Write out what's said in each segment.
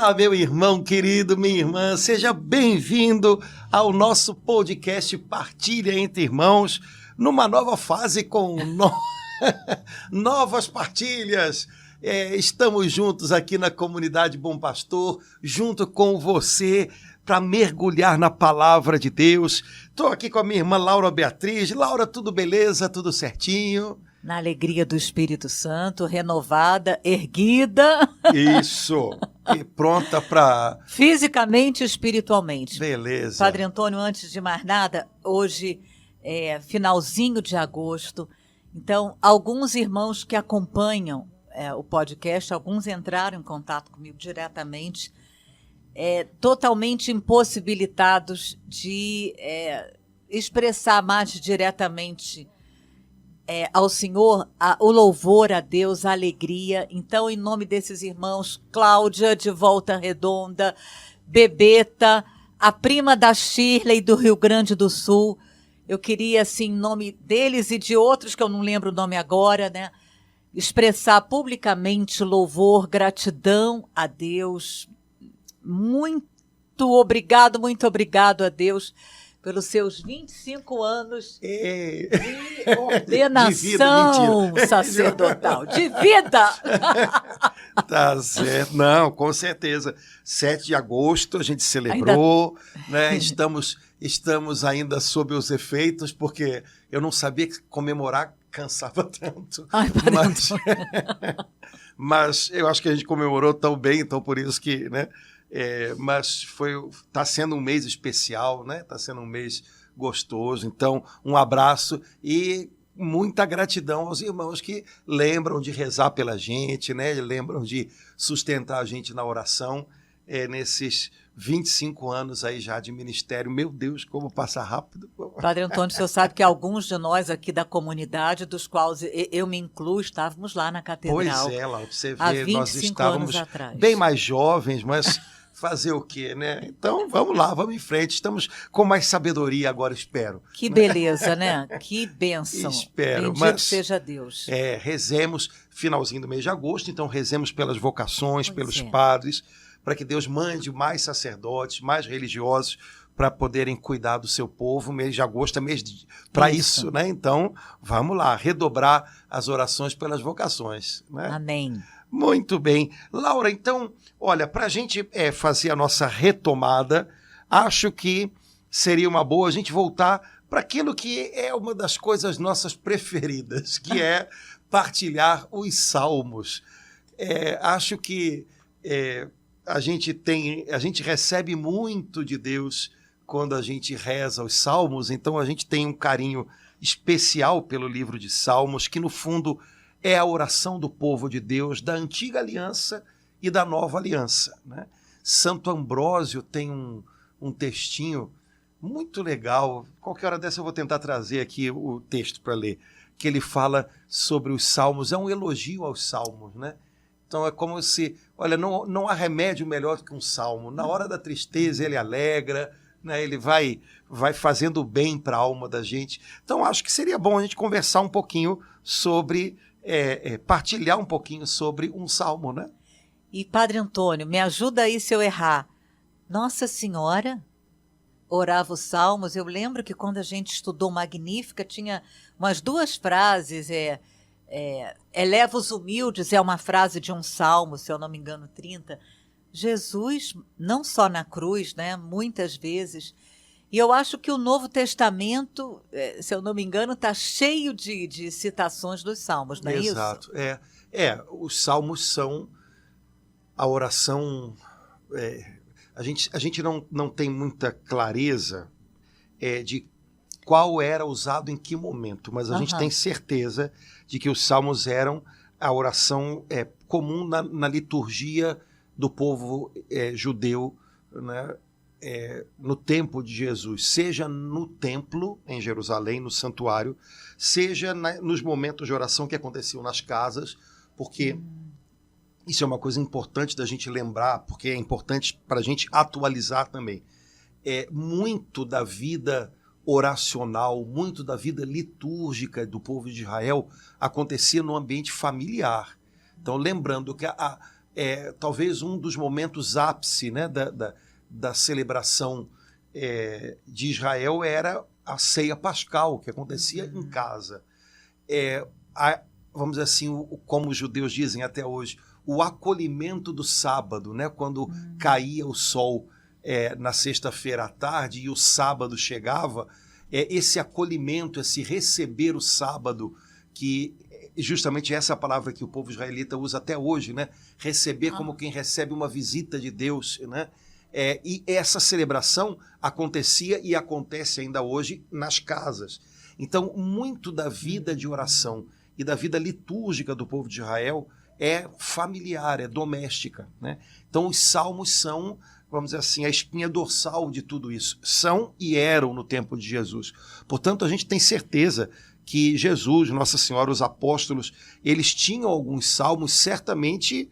Olá, meu irmão querido, minha irmã, seja bem-vindo ao nosso podcast Partilha Entre Irmãos, numa nova fase com novas partilhas. Estamos juntos aqui na comunidade Bom Pastor, junto com você, para mergulhar na palavra de Deus. Estou aqui com a minha irmã Laura Beatriz. Laura, tudo beleza? Tudo certinho? Na alegria do Espírito Santo, renovada, erguida. Isso. E pronta para... Fisicamente e espiritualmente. Beleza. Padre Antônio, antes de mais nada, hoje é finalzinho de agosto. Então, alguns irmãos que acompanham o podcast, alguns entraram em contato comigo diretamente, totalmente impossibilitados de expressar mais diretamente ao Senhor o louvor a Deus, a alegria. Então, em nome desses irmãos, Cláudia de Volta Redonda, Bebeta, a prima da Shirley do Rio Grande do Sul, eu queria, assim, em nome deles e de outros que eu não lembro o nome agora, né, expressar publicamente louvor, gratidão a Deus. Muito obrigado a Deus pelos seus 25 anos de ordenação sacerdotal, de vida. Tá certo. Não, com certeza. 7 de agosto a gente celebrou, né? Estamos ainda sob os efeitos, porque eu não sabia que comemorar cansava tanto. Ai, mas eu acho que a gente comemorou tão bem, então por isso que, né? Mas está sendo um mês especial, né? Está sendo um mês gostoso. Então, um abraço e muita gratidão aos irmãos que lembram de rezar pela gente, né? Lembram de sustentar a gente na oração nesses 25 anos aí já de ministério. Meu Deus, como passa rápido. Padre Antônio, o senhor sabe que alguns de nós aqui da comunidade, dos quais eu me incluo, estávamos lá na catedral. Pois é, lá você vê, há 25 nós estávamos anos atrás. Bem mais jovens, mas fazer o quê, né? Então, vamos lá, vamos em frente. Estamos com mais sabedoria agora, espero. Que beleza, né? Que bênção. Espero. Bendito seja Deus. Rezemos, finalzinho do mês de agosto, então rezemos pelas vocações, pelos padres, para que Deus mande mais sacerdotes, mais religiosos, para poderem cuidar do seu povo. Mês de agosto é mês para isso, né? Então, vamos lá, redobrar as orações pelas vocações, né? Amém. Muito bem. Laura, então, olha, para a gente fazer a nossa retomada, acho que seria uma boa a gente voltar para aquilo que é uma das coisas nossas preferidas, que é partilhar os salmos. Acho que a gente recebe muito de Deus quando a gente reza os salmos, então a gente tem um carinho especial pelo livro de Salmos, que no fundo é a oração do povo de Deus, da antiga aliança e da nova aliança, né? Santo Ambrósio tem um textinho muito legal. Qualquer hora dessa eu vou tentar trazer aqui o texto para ler, que ele fala sobre os salmos, é um elogio aos salmos, né? Então é como se, olha, não há remédio melhor do que um salmo. Na hora da tristeza ele alegra, né? Ele vai fazendo bem para a alma da gente. Então acho que seria bom a gente conversar um pouquinho sobre... partilhar um pouquinho sobre um salmo, né? E Padre Antônio, me ajuda aí se eu errar. Nossa Senhora orava os salmos. Eu lembro que quando a gente estudou Magnífica, tinha umas 2 frases. Eleva os humildes é uma frase de um salmo, se eu não me engano, 30. Jesus, não só na cruz, né? Muitas vezes... E eu acho que o Novo Testamento, se eu não me engano, está cheio de citações dos Salmos, não é isso? Exato. Os Salmos são a oração... a gente não tem muita clareza de qual era usado em que momento, mas a gente tem certeza de que os Salmos eram a oração comum na liturgia do povo judeu, né? No tempo de Jesus, seja no templo em Jerusalém, no santuário, seja nos momentos de oração que aconteciam nas casas, porque isso é uma coisa importante da gente lembrar, porque é importante para a gente atualizar também. Muito da vida oracional, muito da vida litúrgica do povo de Israel acontecia no ambiente familiar. Então, lembrando que talvez um dos momentos ápice, né, da celebração de Israel era a ceia pascal, que acontecia em casa. Vamos dizer assim, como os judeus dizem até hoje, o acolhimento do sábado, né, quando caía o sol na sexta-feira à tarde e o sábado chegava, esse acolhimento, esse receber o sábado, que justamente essa palavra que o povo israelita usa até hoje, né? Receber como quem recebe uma visita de Deus, né? E essa celebração acontecia e acontece ainda hoje nas casas. Então, muito da vida de oração e da vida litúrgica do povo de Israel é familiar, é doméstica, né? Então, os salmos são, vamos dizer assim, a espinha dorsal de tudo isso. São e eram no tempo de Jesus. Portanto, a gente tem certeza que Jesus, Nossa Senhora, os apóstolos, eles tinham alguns salmos certamente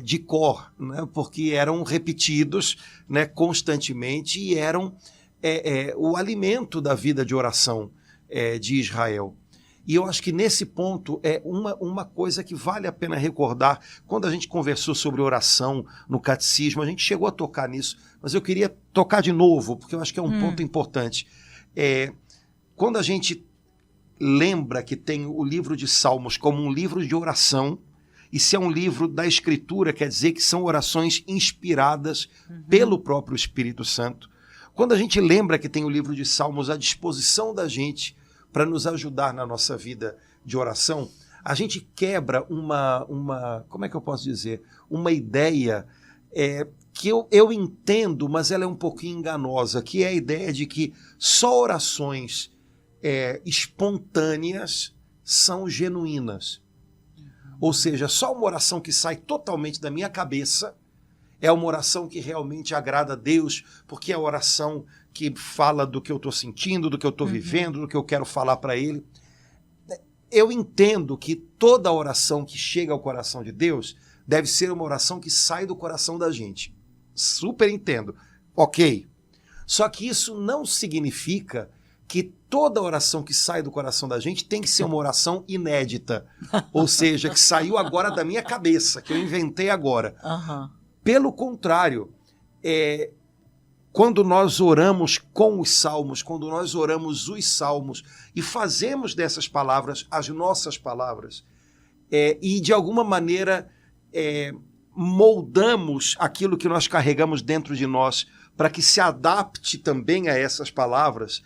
de cor, né? Porque eram repetidos, né, constantemente e eram o alimento da vida de oração de Israel. E eu acho que nesse ponto é uma coisa que vale a pena recordar. Quando a gente conversou sobre oração no catecismo, a gente chegou a tocar nisso, mas eu queria tocar de novo, porque eu acho que é um ponto importante. Quando a gente lembra que tem o livro de Salmos como um livro de oração, e se é um livro da Escritura, quer dizer que são orações inspiradas pelo próprio Espírito Santo. Quando a gente lembra que tem o livro de Salmos à disposição da gente para nos ajudar na nossa vida de oração, a gente quebra como é que eu posso dizer? Uma ideia que eu entendo, mas ela é um pouquinho enganosa, que é a ideia de que só orações espontâneas são genuínas. Ou seja, só uma oração que sai totalmente da minha cabeça é uma oração que realmente agrada a Deus, porque é a oração que fala do que eu estou sentindo, do que eu estou vivendo, do que eu quero falar para Ele. Eu entendo que toda oração que chega ao coração de Deus deve ser uma oração que sai do coração da gente. Super entendo. Ok. Só que isso não significa que toda oração que sai do coração da gente tem que ser uma oração inédita. Ou seja, que saiu agora da minha cabeça, que eu inventei agora. Pelo contrário, quando nós oramos com os salmos, quando nós oramos os salmos e fazemos dessas palavras as nossas palavras, e de alguma maneira moldamos aquilo que nós carregamos dentro de nós para que se adapte também a essas palavras,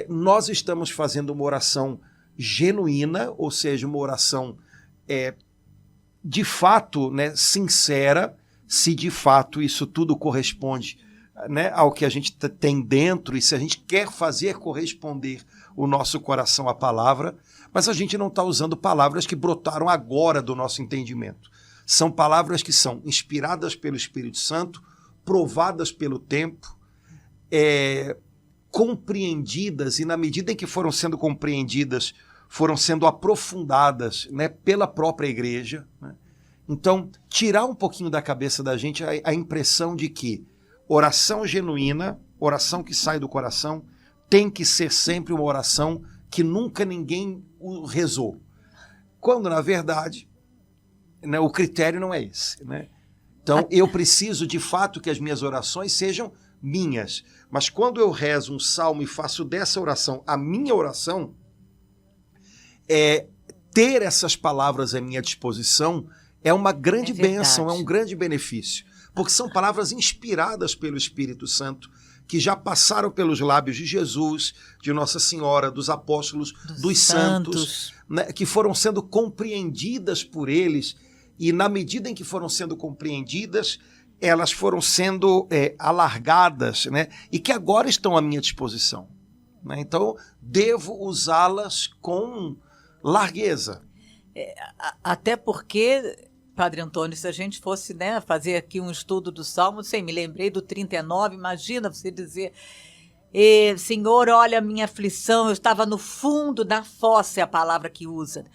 nós estamos fazendo uma oração genuína, ou seja, uma oração de fato, né, sincera, se de fato isso tudo corresponde, né, ao que a gente tem dentro e se a gente quer fazer corresponder o nosso coração à palavra, mas a gente não está usando palavras que brotaram agora do nosso entendimento. São palavras que são inspiradas pelo Espírito Santo, provadas pelo tempo, compreendidas, e na medida em que foram sendo compreendidas, foram sendo aprofundadas, né, pela própria igreja, né? Então, tirar um pouquinho da cabeça da gente a impressão de que oração genuína, oração que sai do coração, tem que ser sempre uma oração que nunca ninguém rezou. Quando, na verdade, né, o critério não é esse, né? Então, eu preciso, de fato, que as minhas orações sejam minhas. Mas quando eu rezo um salmo e faço dessa oração a minha oração, ter essas palavras à minha disposição é uma grande bênção, é um grande benefício. Porque são palavras inspiradas pelo Espírito Santo, que já passaram pelos lábios de Jesus, de Nossa Senhora, dos apóstolos, dos santos, né, que foram sendo compreendidas por eles, e na medida em que foram sendo compreendidas, elas foram sendo alargadas, né, e que agora estão à minha disposição, né? Então, devo usá-las com largueza. Até porque, Padre Antônio, se a gente fosse, né, fazer aqui um estudo do Salmo, me lembrei do 39, imagina você dizer, Senhor, olha a minha aflição, eu estava no fundo da fossa, é a palavra que usa,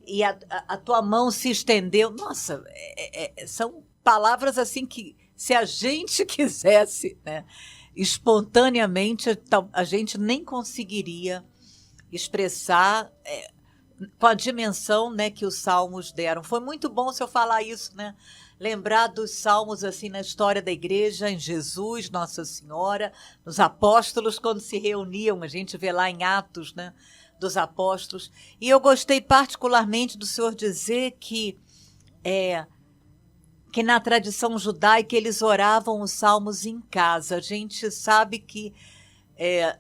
e a tua mão se estendeu. Nossa, são palavras assim que, se a gente quisesse, né, espontaneamente, a gente nem conseguiria expressar com a dimensão, né, que os salmos deram. Foi muito bom se eu falar isso, né? lembrar dos salmos assim na história da igreja, em Jesus, Nossa Senhora, nos apóstolos, quando se reuniam, a gente vê lá em Atos, né, dos apóstolos. E eu gostei particularmente do senhor dizer que na tradição judaica eles oravam os salmos em casa. A gente sabe que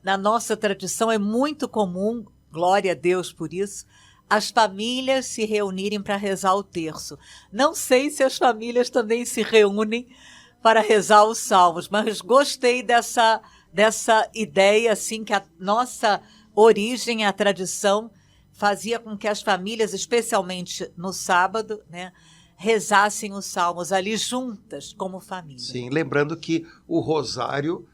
na nossa tradição é muito comum, glória a Deus por isso, as famílias se reunirem para rezar o terço. Não sei se as famílias também se reúnem para rezar os salmos, mas gostei dessa ideia, assim, que a nossa origem, a tradição, fazia com que as famílias, especialmente no sábado, né, rezassem os salmos ali juntas, como família. Sim, lembrando que o rosário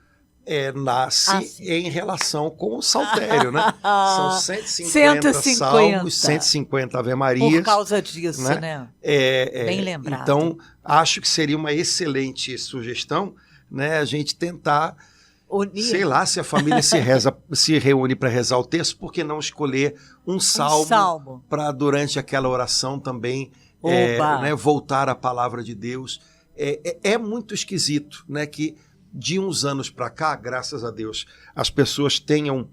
nasce em relação com o saltério, né? São 150 salmos, 150 ave-marias. Por causa disso, né? Bem lembrado. Então, acho que seria uma excelente sugestão, né? A gente tentar, sei lá, se a família se reúne para rezar o terço, por que não escolher um salmo para, durante aquela oração também, né, voltar à palavra de Deus. É muito esquisito, né, que de uns anos para cá, graças a Deus, as pessoas tenham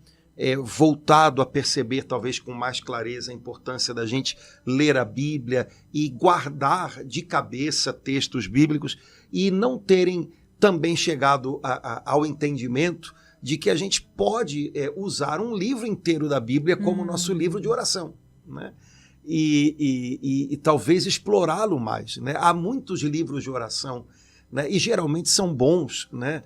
voltado a perceber, talvez com mais clareza, a importância da gente ler a Bíblia e guardar de cabeça textos bíblicos e não terem também chegado ao entendimento de que a gente pode usar um livro inteiro da Bíblia como nosso livro de oração, né? E talvez explorá-lo mais, né? Há muitos livros de oração, né? E geralmente são bons, né?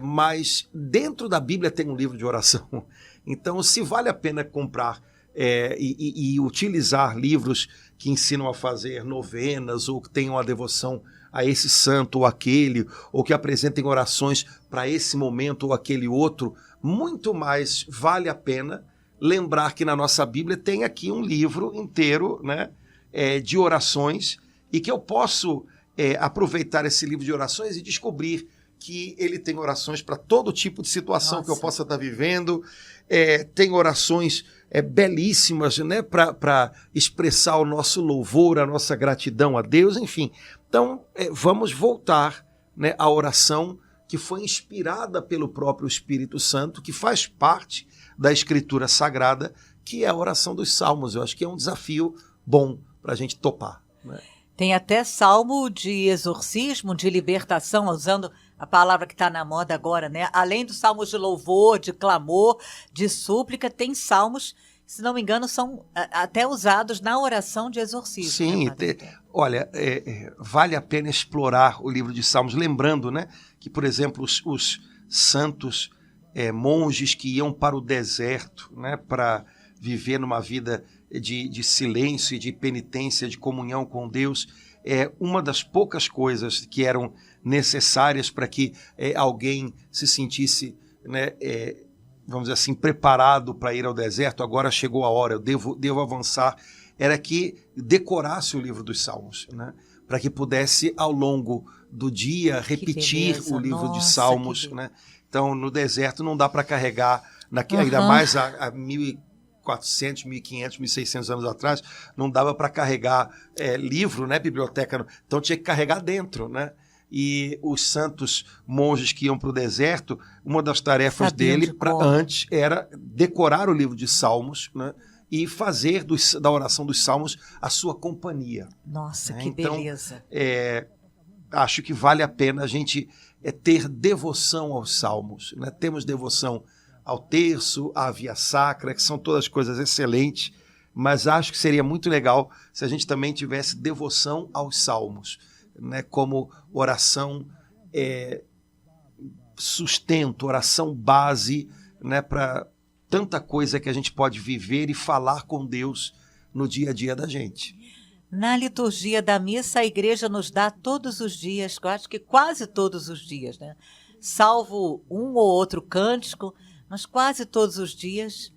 Mas dentro da Bíblia tem um livro de oração. Então, se vale a pena comprar e utilizar livros que ensinam a fazer novenas ou que tenham a devoção a esse santo ou aquele, ou que apresentem orações para esse momento ou aquele outro, muito mais vale a pena lembrar que na nossa Bíblia tem aqui um livro inteiro, né, de orações, e que eu posso aproveitar esse livro de orações e descobrir que ele tem orações para todo tipo de situação que eu possa estar vivendo. Tem orações belíssimas, né, para expressar o nosso louvor, a nossa gratidão a Deus, enfim. Então, vamos voltar, né, à oração que foi inspirada pelo próprio Espírito Santo, que faz parte da Escritura Sagrada, que é a oração dos Salmos. Eu acho que é um desafio bom para a gente topar, né? Tem até salmo de exorcismo, de libertação, usando a palavra que está na moda agora, né? Além dos salmos de louvor, de clamor, de súplica, tem salmos, se não me engano, são até usados na oração de exorcismo. Sim, né, olha, vale a pena explorar o livro de Salmos, lembrando, né, que, por exemplo, os santos monges que iam para o deserto, né, para viver numa vida de silêncio e de penitência, de comunhão com Deus, uma das poucas coisas que eram necessárias para que alguém se sentisse, né, vamos dizer assim, preparado para ir ao deserto. Agora chegou a hora, eu devo avançar, era que decorasse o livro dos Salmos, né, para que pudesse, ao longo do dia, repetir o livro de Salmos, né? Então, no deserto não dá para carregar, ainda mais há 1.400, 1.500, 1.600 anos atrás, não dava para carregar livro, né, biblioteca, então tinha que carregar dentro, né? E os santos monges que iam para o deserto, uma das tarefas dele antes era decorar o livro de Salmos, né, e fazer da oração dos Salmos a sua companhia. Nossa, que beleza. Acho que vale a pena a gente ter devoção aos Salmos, né? Temos devoção ao terço, à via sacra, que são todas coisas excelentes, mas acho que seria muito legal se a gente também tivesse devoção aos Salmos, né, como oração sustento, oração base, né, para tanta coisa que a gente pode viver e falar com Deus no dia a dia da gente. Na liturgia da missa, a igreja nos dá todos os dias, eu acho que quase todos os dias, né, salvo um ou outro cântico, mas quase todos os dias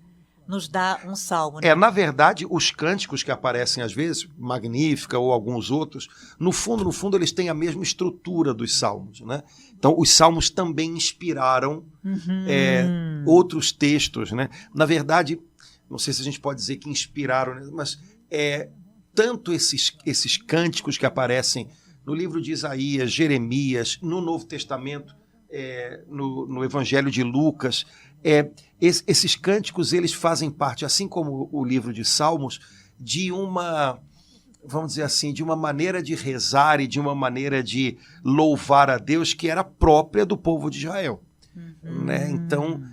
nos dá um salmo. Né? Na verdade, os cânticos que aparecem às vezes, Magnífica ou alguns outros, no fundo eles têm a mesma estrutura dos salmos, né? Então, os salmos também inspiraram outros textos, né? Na verdade, não sei se a gente pode dizer que inspiraram, né? Mas tanto esses cânticos que aparecem no livro de Isaías, Jeremias, no Novo Testamento, no Evangelho de Lucas. Esses cânticos, eles fazem parte, assim como o livro de Salmos, de uma, vamos dizer assim, de uma maneira de rezar e de uma maneira de louvar a Deus que era própria do povo de Israel. Né? Então,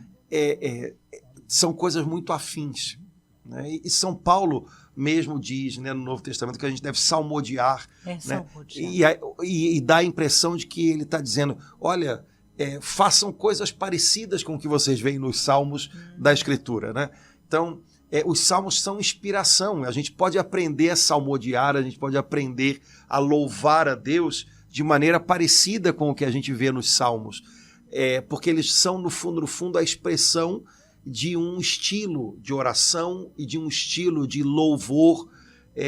são coisas muito afins. Né? E São Paulo mesmo diz, né, no Novo Testamento, que a gente deve salmodiar. Né? Salmodiar. E dá a impressão de que ele está dizendo, olha, façam coisas parecidas com o que vocês veem nos salmos da Escritura. Né? Então, os salmos são inspiração. A gente pode aprender a salmodiar, a gente pode aprender a louvar a Deus de maneira parecida com o que a gente vê nos salmos. Porque eles são, no fundo, a expressão de um estilo de oração e de um estilo de louvor,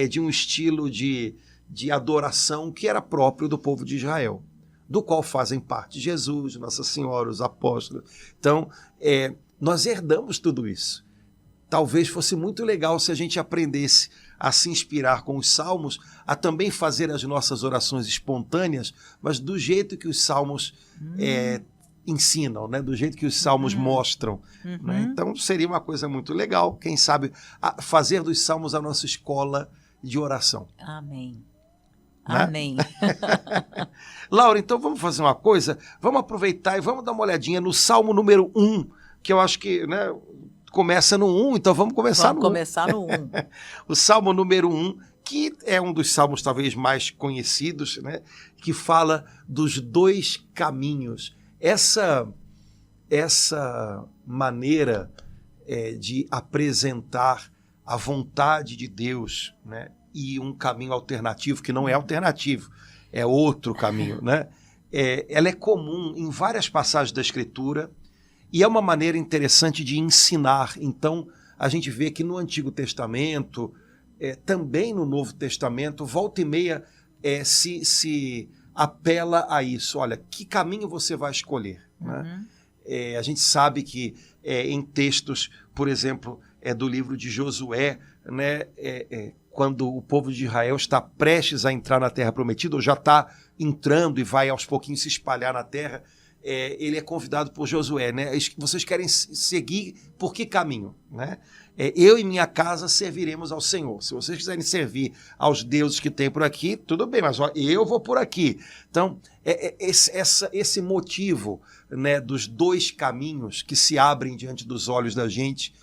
de um estilo de adoração que era próprio do povo de Israel, do qual fazem parte Jesus, Nossa Senhora, os apóstolos. Então, nós herdamos tudo isso. Talvez fosse muito legal se a gente aprendesse a se inspirar com os salmos, a também fazer as nossas orações espontâneas, mas do jeito que os salmos ensinam, né? Do jeito que os salmos mostram. Né? Então seria uma coisa muito legal, quem sabe, fazer dos salmos a nossa escola de oração. Amém. Né? Amém. Laura, então vamos fazer uma coisa, vamos aproveitar e vamos dar uma olhadinha no Salmo número 1, que eu acho que, né, começa no 1, então vamos começar no 1. Vamos começar no 1. O Salmo número 1, que é um dos salmos talvez mais conhecidos, né, que fala dos dois caminhos. Essa maneira de apresentar a vontade de Deus, né, e um caminho alternativo, que não é alternativo, é outro caminho, né? Ela é comum em várias passagens da Escritura e é uma maneira interessante de ensinar. Então, a gente vê que no Antigo Testamento, também no Novo Testamento, volta e meia se apela a isso. Olha, que caminho você vai escolher? Né? A gente sabe que em textos, por exemplo, do livro de Josué, né, quando o povo de Israel está prestes a entrar na Terra Prometida, ou já está entrando e vai aos pouquinhos se espalhar na Terra, ele é convidado por Josué, né? Vocês querem seguir por que caminho? Né? Eu e minha casa serviremos ao Senhor. Se vocês quiserem servir aos deuses que tem por aqui, tudo bem, mas eu vou por aqui. Então, esse motivo, né, dos dois caminhos que se abrem diante dos olhos da gente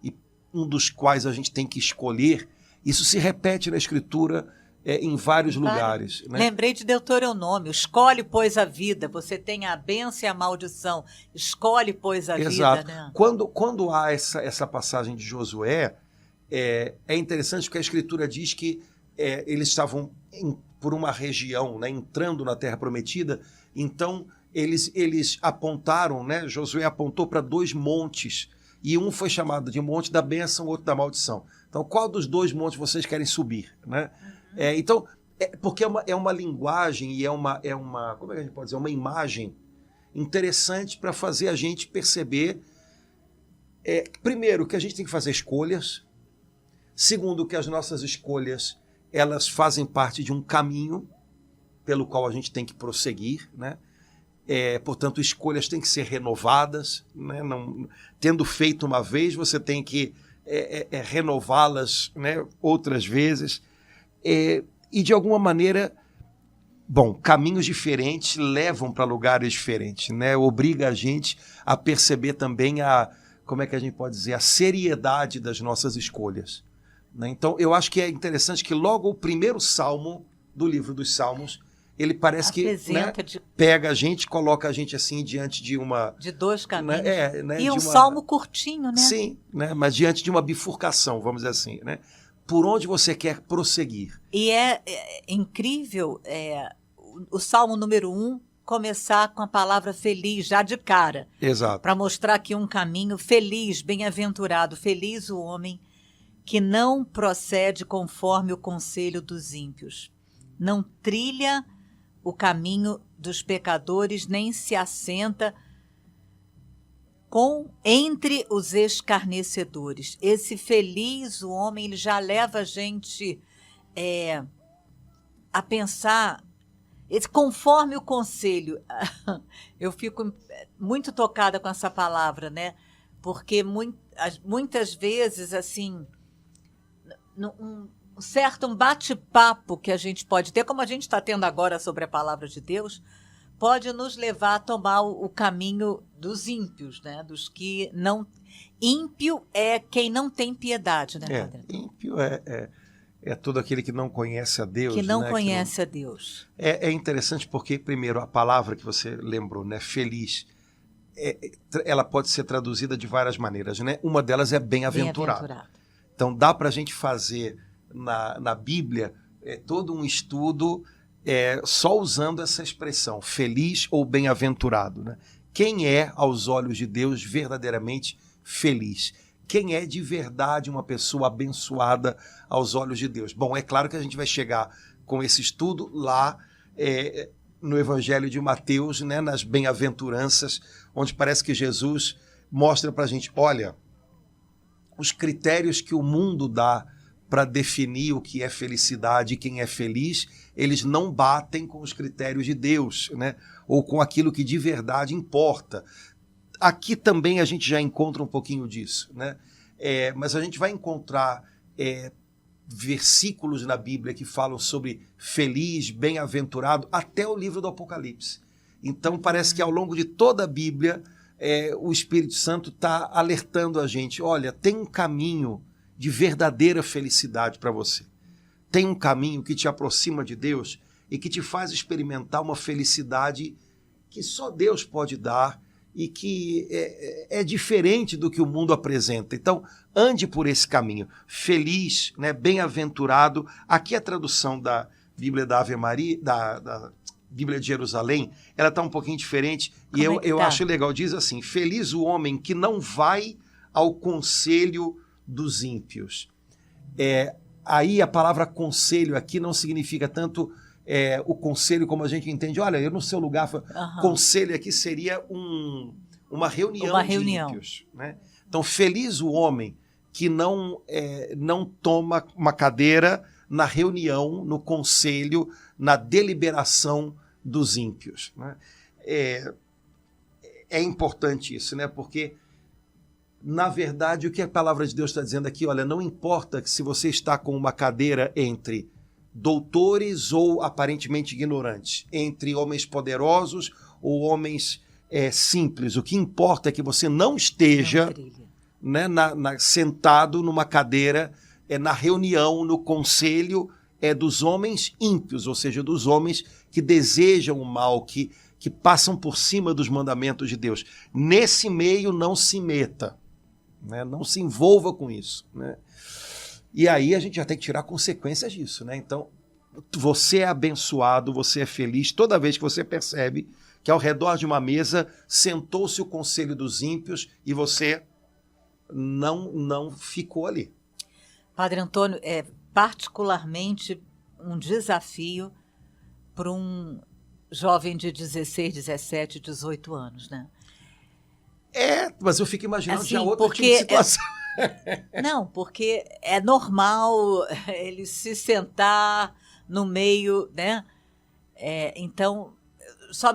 e um dos quais a gente tem que escolher, isso se repete na Escritura em vários lugares. Né? Lembrei de Deuteronômio, escolhe, pois, a vida. Você tem a bênção e a maldição. Escolhe, pois, a Exato. vida. Né? Quando há essa passagem de Josué, é interessante porque a Escritura diz que eles estavam por uma região, né, entrando na Terra Prometida, então eles apontaram, né, Josué apontou para dois montes, e um foi chamado de monte da bênção, o outro da maldição. Então, qual dos dois montes vocês querem subir? Né? Então, porque é uma linguagem e é uma, como é que a gente pode dizer, uma imagem interessante para fazer a gente perceber, primeiro, que a gente tem que fazer escolhas, segundo, que as nossas escolhas, elas fazem parte de um caminho pelo qual a gente tem que prosseguir, né? Portanto, escolhas têm que ser renovadas, né? Não, tendo feito uma vez, você tem que renová-las, né, outras vezes, e de alguma maneira, caminhos diferentes levam para lugares diferentes, né? Obriga a gente a perceber também como é que a gente pode dizer, a seriedade das nossas escolhas, né? Então, eu acho que é interessante que logo o primeiro salmo do livro dos Salmos, ele parece que, né, pega a gente, coloca a gente assim diante de dois caminhos. Né, e um salmo curtinho, né? Sim, né, mas diante de uma bifurcação, vamos dizer assim, né? Por onde você quer prosseguir. E é incrível o salmo número 1 começar com a palavra feliz, já de cara. Exato. Para mostrar aqui um caminho feliz, bem-aventurado, feliz o homem que não procede conforme o conselho dos ímpios, não trilha o caminho dos pecadores, nem se assenta entre os escarnecedores. Esse feliz o homem, ele já leva a gente a pensar conforme o conselho. Eu fico muito tocada com essa palavra, né? Porque muitas vezes, assim, um bate-papo que a gente pode ter, como a gente está tendo agora sobre a palavra de Deus, pode nos levar a tomar o caminho dos ímpios, né? Dos que não... Ímpio é quem não tem piedade, né, Padre? Ímpio é todo aquele que não conhece a Deus. Que não né? conhece a Deus. É interessante porque, primeiro, a palavra que você lembrou, né? Feliz, ela pode ser traduzida de várias maneiras, né? Uma delas é bem-aventurado. Então, dá para a gente fazer na Bíblia todo um estudo só usando essa expressão, feliz ou bem-aventurado, né? Quem é, aos olhos de Deus, verdadeiramente feliz? Quem é de verdade uma pessoa abençoada aos olhos de Deus? Bom, é claro que a gente vai chegar com esse estudo lá no Evangelho de Mateus, né, nas bem-aventuranças, onde parece que Jesus mostra para a gente, olha, os critérios que o mundo dá para definir o que é felicidade e quem é feliz, eles não batem com os critérios de Deus, né, ou com aquilo que de verdade importa. Aqui também a gente já encontra um pouquinho disso, né? Mas a gente vai encontrar versículos na Bíblia que falam sobre feliz, bem-aventurado, até o livro do Apocalipse. Então parece que ao longo de toda a Bíblia o Espírito Santo está alertando a gente, olha, tem um caminho de verdadeira felicidade para você. Tem um caminho que te aproxima de Deus e que te faz experimentar uma felicidade que só Deus pode dar e que é diferente do que o mundo apresenta. Então, ande por esse caminho. Feliz, né, bem-aventurado. Aqui a tradução da Bíblia da Ave Maria, da Bíblia de Jerusalém, ela está um pouquinho diferente. E eu acho legal. Diz assim, feliz o homem que não vai ao conselho dos ímpios. Aí a palavra conselho aqui não significa tanto o conselho como a gente entende. Olha, eu no seu lugar, conselho aqui seria uma reunião de ímpios. Né? Então, feliz o homem que não toma uma cadeira na reunião, no conselho, na deliberação dos ímpios. Né? É importante isso, né? Porque, na verdade, o que a palavra de Deus está dizendo aqui, olha, não importa se você está com uma cadeira entre doutores ou aparentemente ignorantes, entre homens poderosos ou homens simples. O que importa é que você não esteja sentado numa cadeira na reunião, no conselho dos homens ímpios, ou seja, dos homens que desejam o mal, que passam por cima dos mandamentos de Deus. Nesse meio não se meta, né? Não se envolva com isso, né? E aí a gente já tem que tirar consequências disso, né? Então, você é abençoado, você é feliz toda vez que você percebe que ao redor de uma mesa sentou-se o conselho dos ímpios e você não ficou ali. Padre Antônio, é particularmente um desafio para um jovem de 16, 17, 18 anos, né? Mas eu fico imaginando assim, já outro tipo de situação. Não, porque é normal ele se sentar no meio, né? Então, só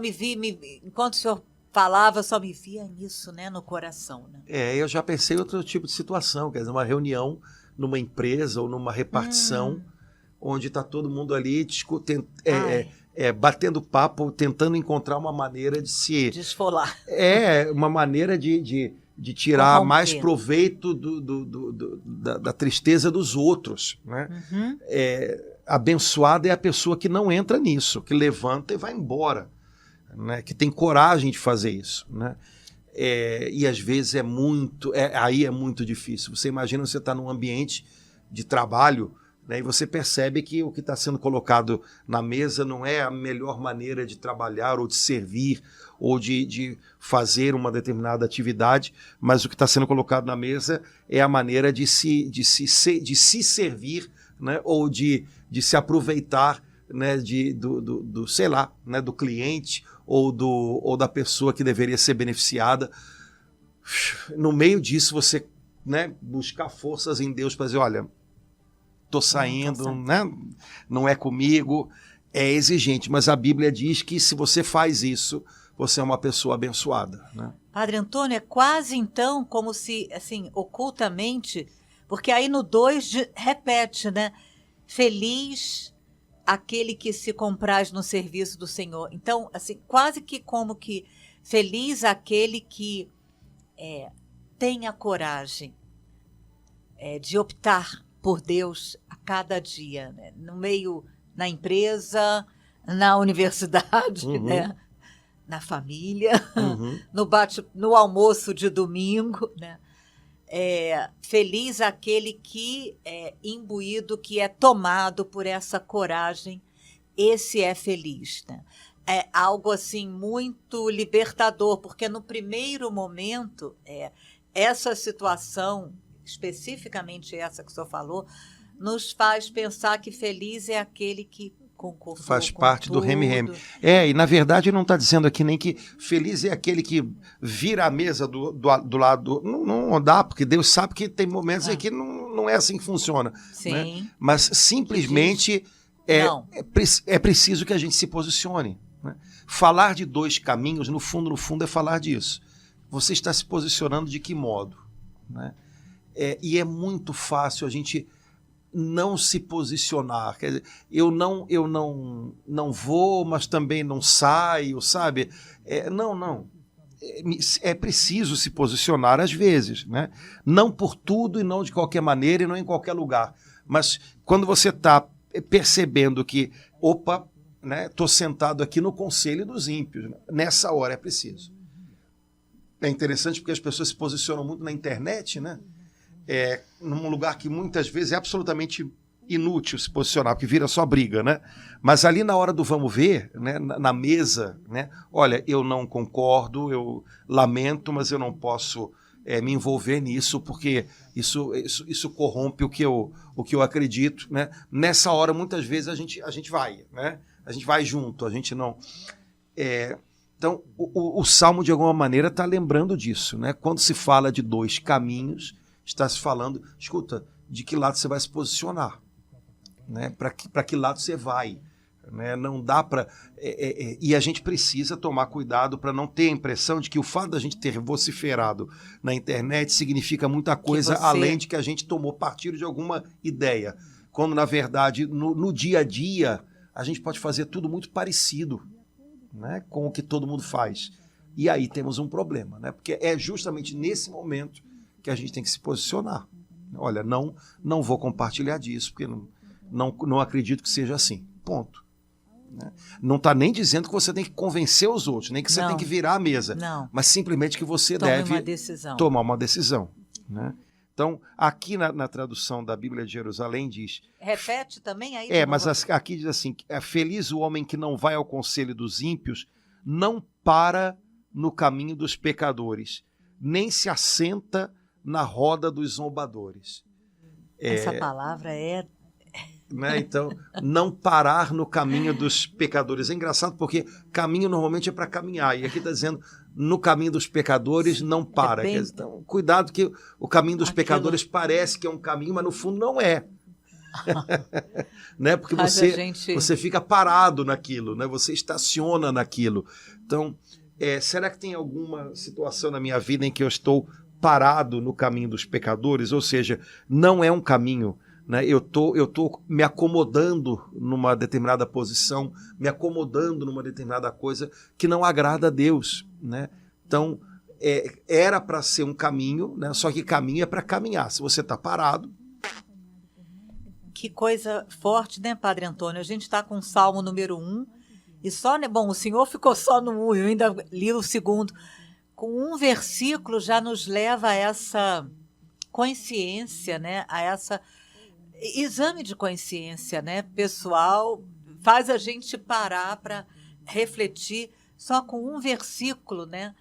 enquanto o senhor falava, só me via nisso, né, no coração. Né? Eu já pensei em outro tipo de situação, quer dizer, uma reunião numa empresa ou numa repartição, onde está todo mundo ali discutindo, batendo papo, tentando encontrar uma maneira de se... desfolar. Uma maneira de tirar mais proveito da tristeza dos outros. Né? Uhum. Abençoada é a pessoa que não entra nisso, que levanta e vai embora, né? Que tem coragem de fazer isso. Né? E às vezes aí é muito difícil. Você imagina, você está num ambiente de trabalho, né, e você percebe que o que está sendo colocado na mesa não é a melhor maneira de trabalhar ou de servir ou de fazer uma determinada atividade, mas o que está sendo colocado na mesa é a maneira de se servir, né, ou de se aproveitar, né, sei lá, né, do cliente ou da pessoa que deveria ser beneficiada. No meio disso, você, né, buscar forças em Deus para dizer, olha, estou saindo, né, não é comigo. É exigente, mas a Bíblia diz que se você faz isso, você é uma pessoa abençoada, né? Padre Antônio, é quase então como se, assim, ocultamente, porque aí no 2 repete, né? Feliz aquele que se compraz no serviço do Senhor. Então, assim, quase que como que feliz aquele que tenha coragem de optar por Deus a cada dia, né? No meio, na empresa, na universidade, né? Na família, no almoço de domingo, né? Feliz aquele que é imbuído, que é tomado por essa coragem, esse é feliz, né? É algo assim muito libertador, porque no primeiro momento, essa situação, especificamente essa que o senhor falou, nos faz pensar que feliz é aquele que concordou faz com parte tudo. do reme-reme. E na verdade não está dizendo aqui nem que feliz é aquele que vira a mesa do lado. Não dá, porque Deus sabe que tem momentos em que não é assim que funciona. Sim. Né? Mas simplesmente é preciso que a gente se posicione. Né? Falar de dois caminhos, no fundo, é falar disso. Você está se posicionando de que modo? Né? E é muito fácil a gente não se posicionar. Quer dizer, eu não vou, mas também não saio, sabe? Não. É preciso se posicionar às vezes, né? Não por tudo e não de qualquer maneira e não em qualquer lugar. Mas quando você está percebendo que, opa, né, estou sentado aqui no conselho dos ímpios, né? Nessa hora é preciso. É interessante porque as pessoas se posicionam muito na internet, né? Num lugar que muitas vezes é absolutamente inútil se posicionar, porque vira só briga, né? Mas ali na hora do vamos ver, né, na mesa, né, olha, eu não concordo, eu lamento, mas eu não posso me envolver nisso, porque isso corrompe o que eu acredito, né? Nessa hora, muitas vezes, a gente vai, né? A gente vai junto, a gente não... Então, o Salmo, de alguma maneira, está lembrando disso, né? Quando se fala de dois caminhos, está se falando, escuta, de que lado você vai se posicionar, né? Para que lado você vai, né? Não dá para... e a gente precisa tomar cuidado para não ter a impressão de que o fato da gente ter vociferado na internet significa muita coisa além de que a gente tomou partido de alguma ideia. Quando, na verdade, no dia a dia, a gente pode fazer tudo muito parecido, né, com o que todo mundo faz. E aí temos um problema, né? Porque é justamente nesse momento que a gente tem que se posicionar. Olha, não vou compartilhar disso, porque não acredito que seja assim. Ponto. Né? Não está nem dizendo que você tem que convencer os outros, nem que você tem que virar a mesa. Não. Mas simplesmente que você Tome deve tomar uma decisão. Né? Então, aqui na tradução da Bíblia de Jerusalém diz... Repete também aí? Mas aqui diz assim, feliz o homem que não vai ao conselho dos ímpios, não para no caminho dos pecadores, nem se assenta na roda dos zombadores. Essa palavra Né? Então, não parar no caminho dos pecadores. É engraçado porque caminho normalmente é para caminhar. E aqui está dizendo, no caminho dos pecadores, não para. Então, cuidado que o caminho dos pecadores parece que é um caminho, mas no fundo não é. Né? Porque você fica parado naquilo, né? Você estaciona naquilo. Então, será que tem alguma situação na minha vida em que eu estou parado no caminho dos pecadores? Ou seja, não é um caminho, né? Eu tô me acomodando numa determinada posição, me acomodando numa determinada coisa que não agrada a Deus, né? Então, era para ser um caminho, né? Só que caminho é para caminhar. Se você está parado... Que coisa forte, né, Padre Antônio? A gente está com o Salmo número 1, e só, né? Bom, o senhor ficou só no 1, eu ainda li o segundo. Com um versículo já nos leva a essa consciência, né? A essa exame de consciência, né, pessoal, faz a gente parar para refletir. Só com um versículo, né,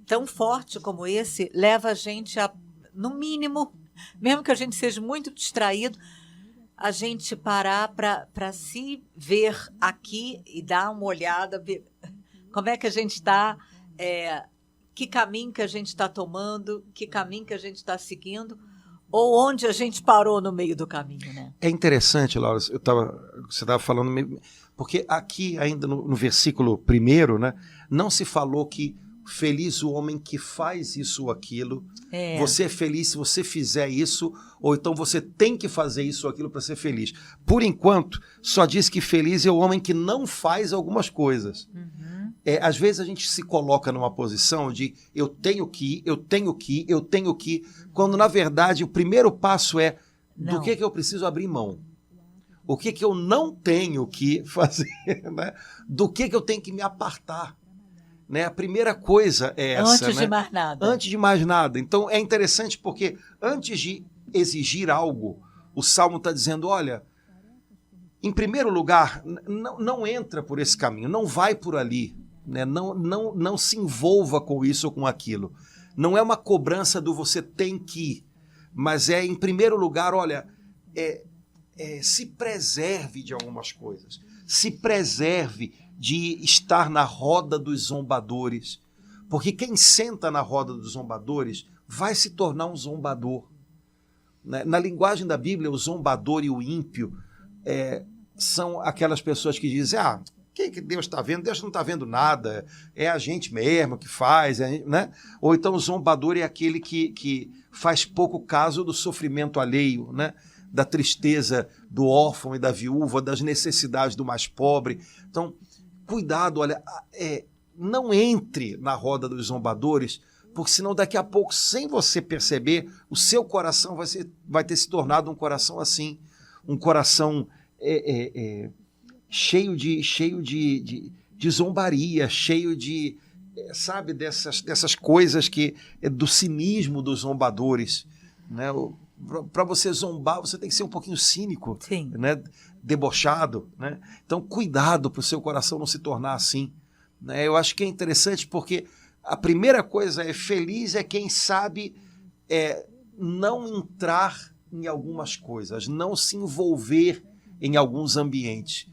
tão forte como esse, leva a gente a, no mínimo, mesmo que a gente seja muito distraído, a gente parar para se ver aqui e dar uma olhada, ver como é que a gente está, que caminho que a gente está tomando, que caminho que a gente está seguindo, ou onde a gente parou no meio do caminho, né? É interessante, Laura, você estava falando, porque aqui ainda no versículo 1, né, não se falou que feliz o homem que faz isso ou aquilo. Você é feliz se você fizer isso, ou então você tem que fazer isso ou aquilo para ser feliz. Por enquanto, só diz que feliz é o homem que não faz algumas coisas. Às vezes a gente se coloca numa posição de eu tenho que, quando na verdade o primeiro passo é do que eu preciso abrir mão. O que eu não tenho que fazer, né? Do que eu tenho que me apartar. Né? A primeira coisa é essa. Antes de mais nada. Antes de mais nada. Então é interessante porque antes de exigir algo, o Salmo está dizendo, olha, em primeiro lugar, não entra por esse caminho, não vai por ali. Né? Não se envolva com isso ou com aquilo. Não é uma cobrança do você tem que, mas é, em primeiro lugar, olha, se preserve de algumas coisas. Se preserve de estar na roda dos zombadores. Porque quem senta na roda dos zombadores vai se tornar um zombador. Né? Na linguagem da Bíblia, o zombador e o ímpio são aquelas pessoas que dizem, o que Deus está vendo? Deus não está vendo nada, é a gente mesmo que faz, né? Ou então o zombador é aquele que faz pouco caso do sofrimento alheio, né? Da tristeza do órfão e da viúva, das necessidades do mais pobre. Então, cuidado, olha, não entre na roda dos zombadores, porque senão daqui a pouco, sem você perceber, o seu coração vai ter se tornado um coração assim, um coração cheio de zombaria, cheio de, sabe, dessas coisas do cinismo dos zombadores, né? Para você zombar, você tem que ser um pouquinho cínico, né? Debochado. Né? Então, cuidado para o seu coração não se tornar assim. Né? Eu acho que é interessante porque a primeira coisa feliz é quem sabe não entrar em algumas coisas, não se envolver em alguns ambientes.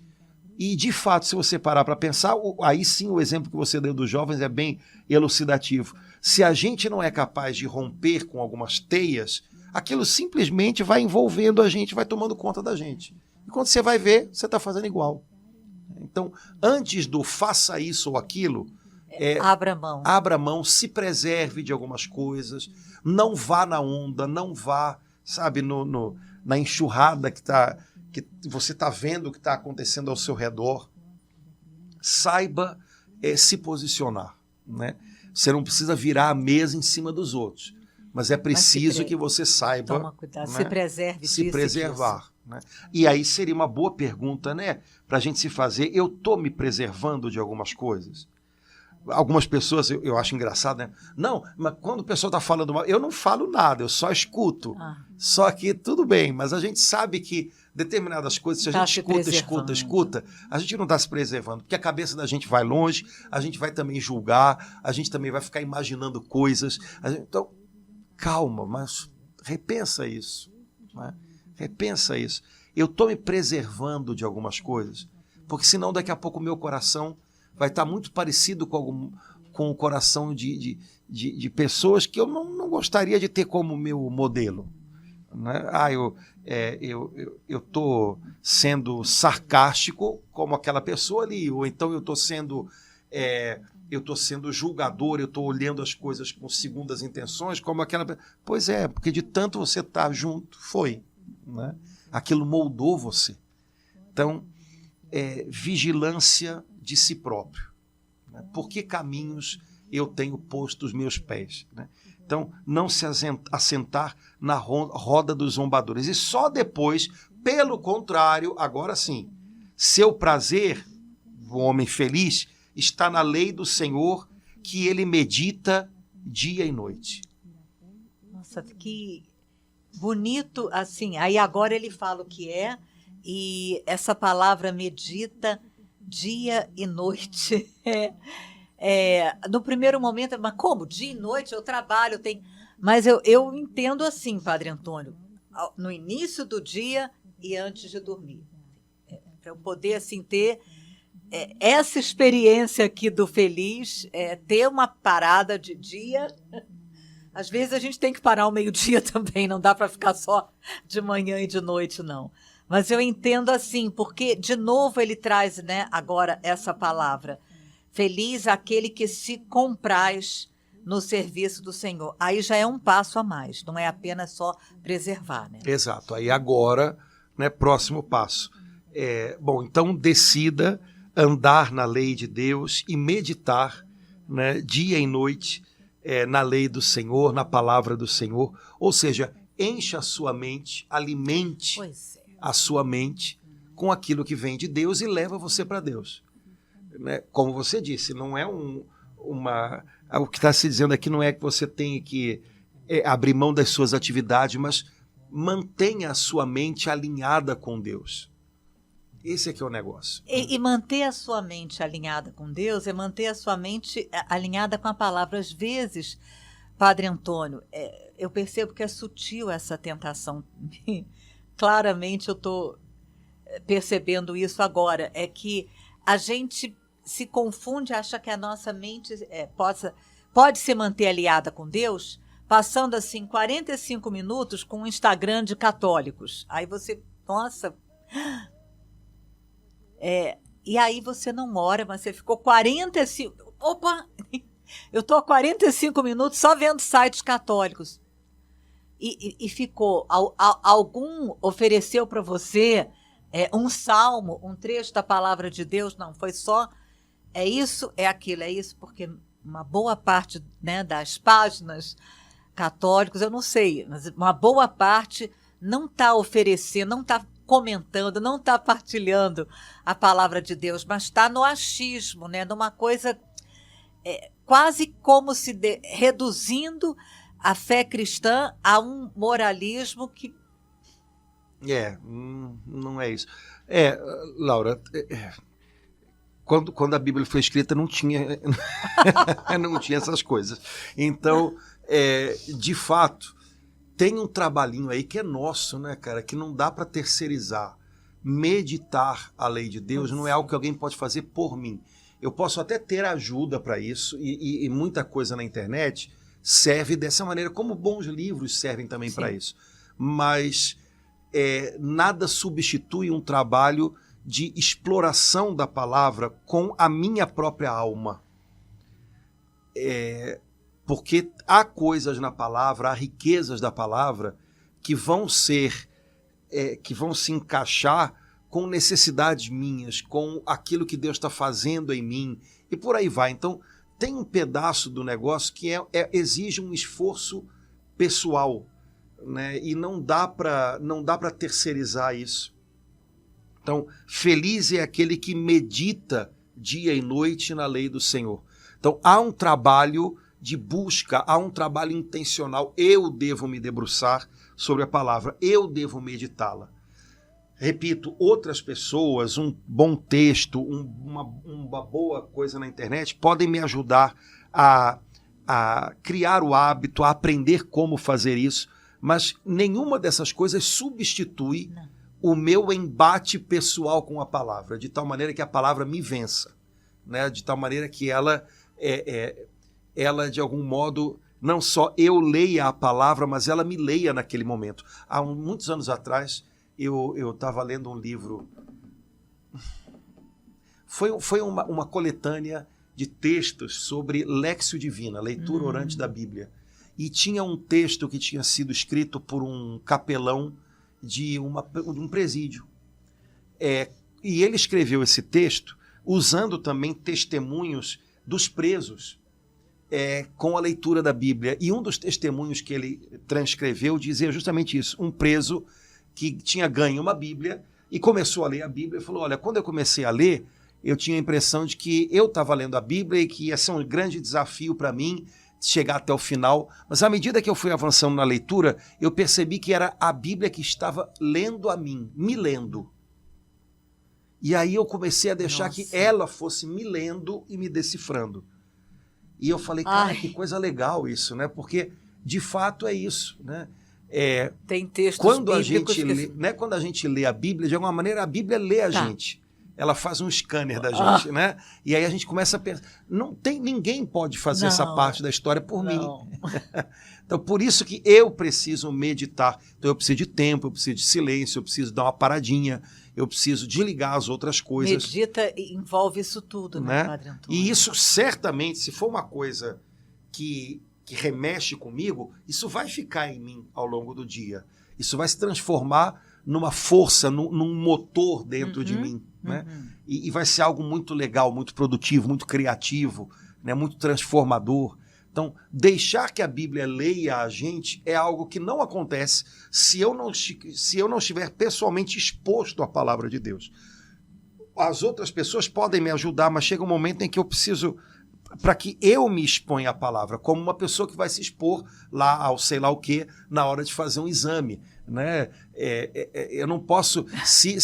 E, de fato, se você parar para pensar, aí sim o exemplo que você deu dos jovens é bem elucidativo. Se a gente não é capaz de romper com algumas teias, aquilo simplesmente vai envolvendo a gente, vai tomando conta da gente. E quando você vai ver, você está fazendo igual. Então, antes do faça isso ou aquilo, abra mão, se preserve de algumas coisas, não vá na onda, não vá, sabe, na enxurrada que você está vendo o que está acontecendo ao seu redor. Saiba se posicionar. Né? Você não precisa virar a mesa em cima dos outros. Mas é preciso que você saiba... Toma cuidado, né? se preserve disso. Se preservar. Né? E aí seria uma boa pergunta, né? Para a gente se fazer, eu estou me preservando de algumas coisas? Algumas pessoas, eu acho engraçado, né? Não, mas quando o pessoal está falando mal, eu não falo nada, eu só escuto. Só que tudo bem, mas a gente sabe que determinadas coisas, se a gente escuta, a gente não está se preservando, porque a cabeça da gente vai longe, a gente vai também julgar, a gente também vai ficar imaginando coisas. Então, calma, mas repensa isso. Né? Repensa isso. Eu estou me preservando de algumas coisas, porque senão daqui a pouco o meu coração vai estar muito parecido com o coração de pessoas que eu não gostaria de ter como meu modelo. Né? Eu estou sendo sarcástico como aquela pessoa ali, ou então eu estou sendo julgador, eu estou olhando as coisas com segundas intenções, como aquela... Pois é, porque de tanto você estar junto, foi. Né? Aquilo moldou você. Então, vigilância de si próprio. Né? Por que caminhos eu tenho posto os meus pés? Né? Então, não se assentar na roda dos zombadores. E só depois, pelo contrário, agora sim, seu prazer, o homem feliz, está na lei do Senhor, que ele medita dia e noite. Nossa, que bonito, assim. Aí agora ele fala o que é, e essa palavra medita dia e noite. No primeiro momento, mas como? Dia e noite? Eu trabalho, tenho... Mas eu entendo assim, Padre Antônio, no início do dia e antes de dormir. Para eu poder, assim, ter essa experiência aqui do feliz, ter uma parada de dia Às vezes a gente tem que parar ao meio-dia também, não dá para ficar só de manhã e de noite, não. Mas eu entendo assim, porque, de novo, ele traz, né, agora essa palavra. Feliz aquele que se compraz no serviço do Senhor. Aí já é um passo a mais, não é apenas só preservar, né? Exato. Aí agora, né, próximo passo. Bom, então decida andar na lei de Deus e meditar, né, dia e noite na lei do Senhor, na palavra do Senhor. Ou seja, encha a sua mente, alimente a sua mente com aquilo que vem de Deus e leva você para Deus. Né? Como você disse, não é o que está se dizendo aqui não é que você tenha que abrir mão das suas atividades, mas mantenha a sua mente alinhada com Deus. Esse é que é o negócio. E manter a sua mente alinhada com Deus é manter a sua mente alinhada com a palavra. Às vezes, Padre Antônio, eu percebo que é sutil essa tentação. Claramente eu estou percebendo isso agora. É que a gente se confunde, acha que a nossa mente pode se manter aliada com Deus, passando assim 45 minutos com um Instagram de católicos. Aí você, nossa... e aí você não ora, mas você ficou 45... Opa! Eu estou há 45 minutos só vendo sites católicos. E ficou... Algum ofereceu para você um salmo, um trecho da palavra de Deus? Não, foi só... É isso, é aquilo, é isso, porque uma boa parte, né, das páginas católicas, eu não sei, mas uma boa parte não está oferecendo, não está comentando, não está partilhando a palavra de Deus, mas está no achismo, né, numa coisa quase como se reduzindo a fé cristã a um moralismo que... não é isso. Laura... Quando a Bíblia foi escrita, não tinha essas coisas. Então, de fato, tem um trabalhinho aí que é nosso, né, cara? Que não dá para terceirizar. Meditar a lei de Deus não é algo que alguém pode fazer por mim. Eu posso até ter ajuda para isso, e muita coisa na internet serve dessa maneira, como bons livros servem também para isso. Mas nada substitui um trabalho de exploração da palavra com a minha própria alma. Porque há coisas na palavra, há riquezas da palavra que vão se encaixar com necessidades minhas, com aquilo que Deus está fazendo em mim, e por aí vai. Então, tem um pedaço do negócio que exige um esforço pessoal, né? E não dá para terceirizar isso. Então, feliz é aquele que medita dia e noite na lei do Senhor. Então, há um trabalho de busca, há um trabalho intencional. Eu devo me debruçar sobre a palavra, eu devo meditá-la. Repito, outras pessoas, um bom texto, uma boa coisa na internet podem me ajudar a criar o hábito, a aprender como fazer isso, mas nenhuma dessas coisas substitui o meu embate pessoal com a palavra, de tal maneira que a palavra me vença, né? De tal maneira que ela, de algum modo, não só eu leia a palavra, mas ela me leia naquele momento. Há muitos anos atrás, eu estava lendo um livro, foi uma coletânea de textos sobre Léxio Divina, leitura orante da Bíblia, e tinha um texto que tinha sido escrito por um capelão de um presídio. E ele escreveu esse texto usando também testemunhos dos presos com a leitura da Bíblia. E um dos testemunhos que ele transcreveu dizia justamente isso. Um preso que tinha ganho uma Bíblia e começou a ler a Bíblia e falou, olha, quando eu comecei a ler, eu tinha a impressão de que eu estava lendo a Bíblia e que ia ser um grande desafio para mim chegar até o final, mas à medida que eu fui avançando na leitura, eu percebi que era a Bíblia que estava lendo a mim, me lendo. E aí eu comecei a deixar que ela fosse me lendo e me decifrando. E eu falei, cara, que coisa legal isso, né? Porque, de fato, é isso, né? Tem textos quando a gente lê a Bíblia, de alguma maneira, a Bíblia lê a gente. ela faz um scanner da gente, né? E aí a gente começa a pensar, ninguém pode fazer essa parte da história por mim. Então, por isso que eu preciso meditar. Então, eu preciso de tempo, eu preciso de silêncio, eu preciso dar uma paradinha, eu preciso desligar as outras coisas. Medita envolve isso tudo, né, Padre Antônio? E isso, certamente, se for uma coisa que remexe comigo, isso vai ficar em mim ao longo do dia. Isso vai se transformar numa força, num motor dentro de mim. Né? E vai ser algo muito legal, muito produtivo, muito criativo, né? Muito transformador. Então, deixar que a Bíblia leia a gente é algo que não acontece se eu não estiver pessoalmente exposto à palavra de Deus. As outras pessoas podem me ajudar, mas chega um momento em que eu preciso, para que eu me exponha à palavra, como uma pessoa que vai se expor lá ao sei lá o quê na hora de fazer um exame. Né? Eu não posso, se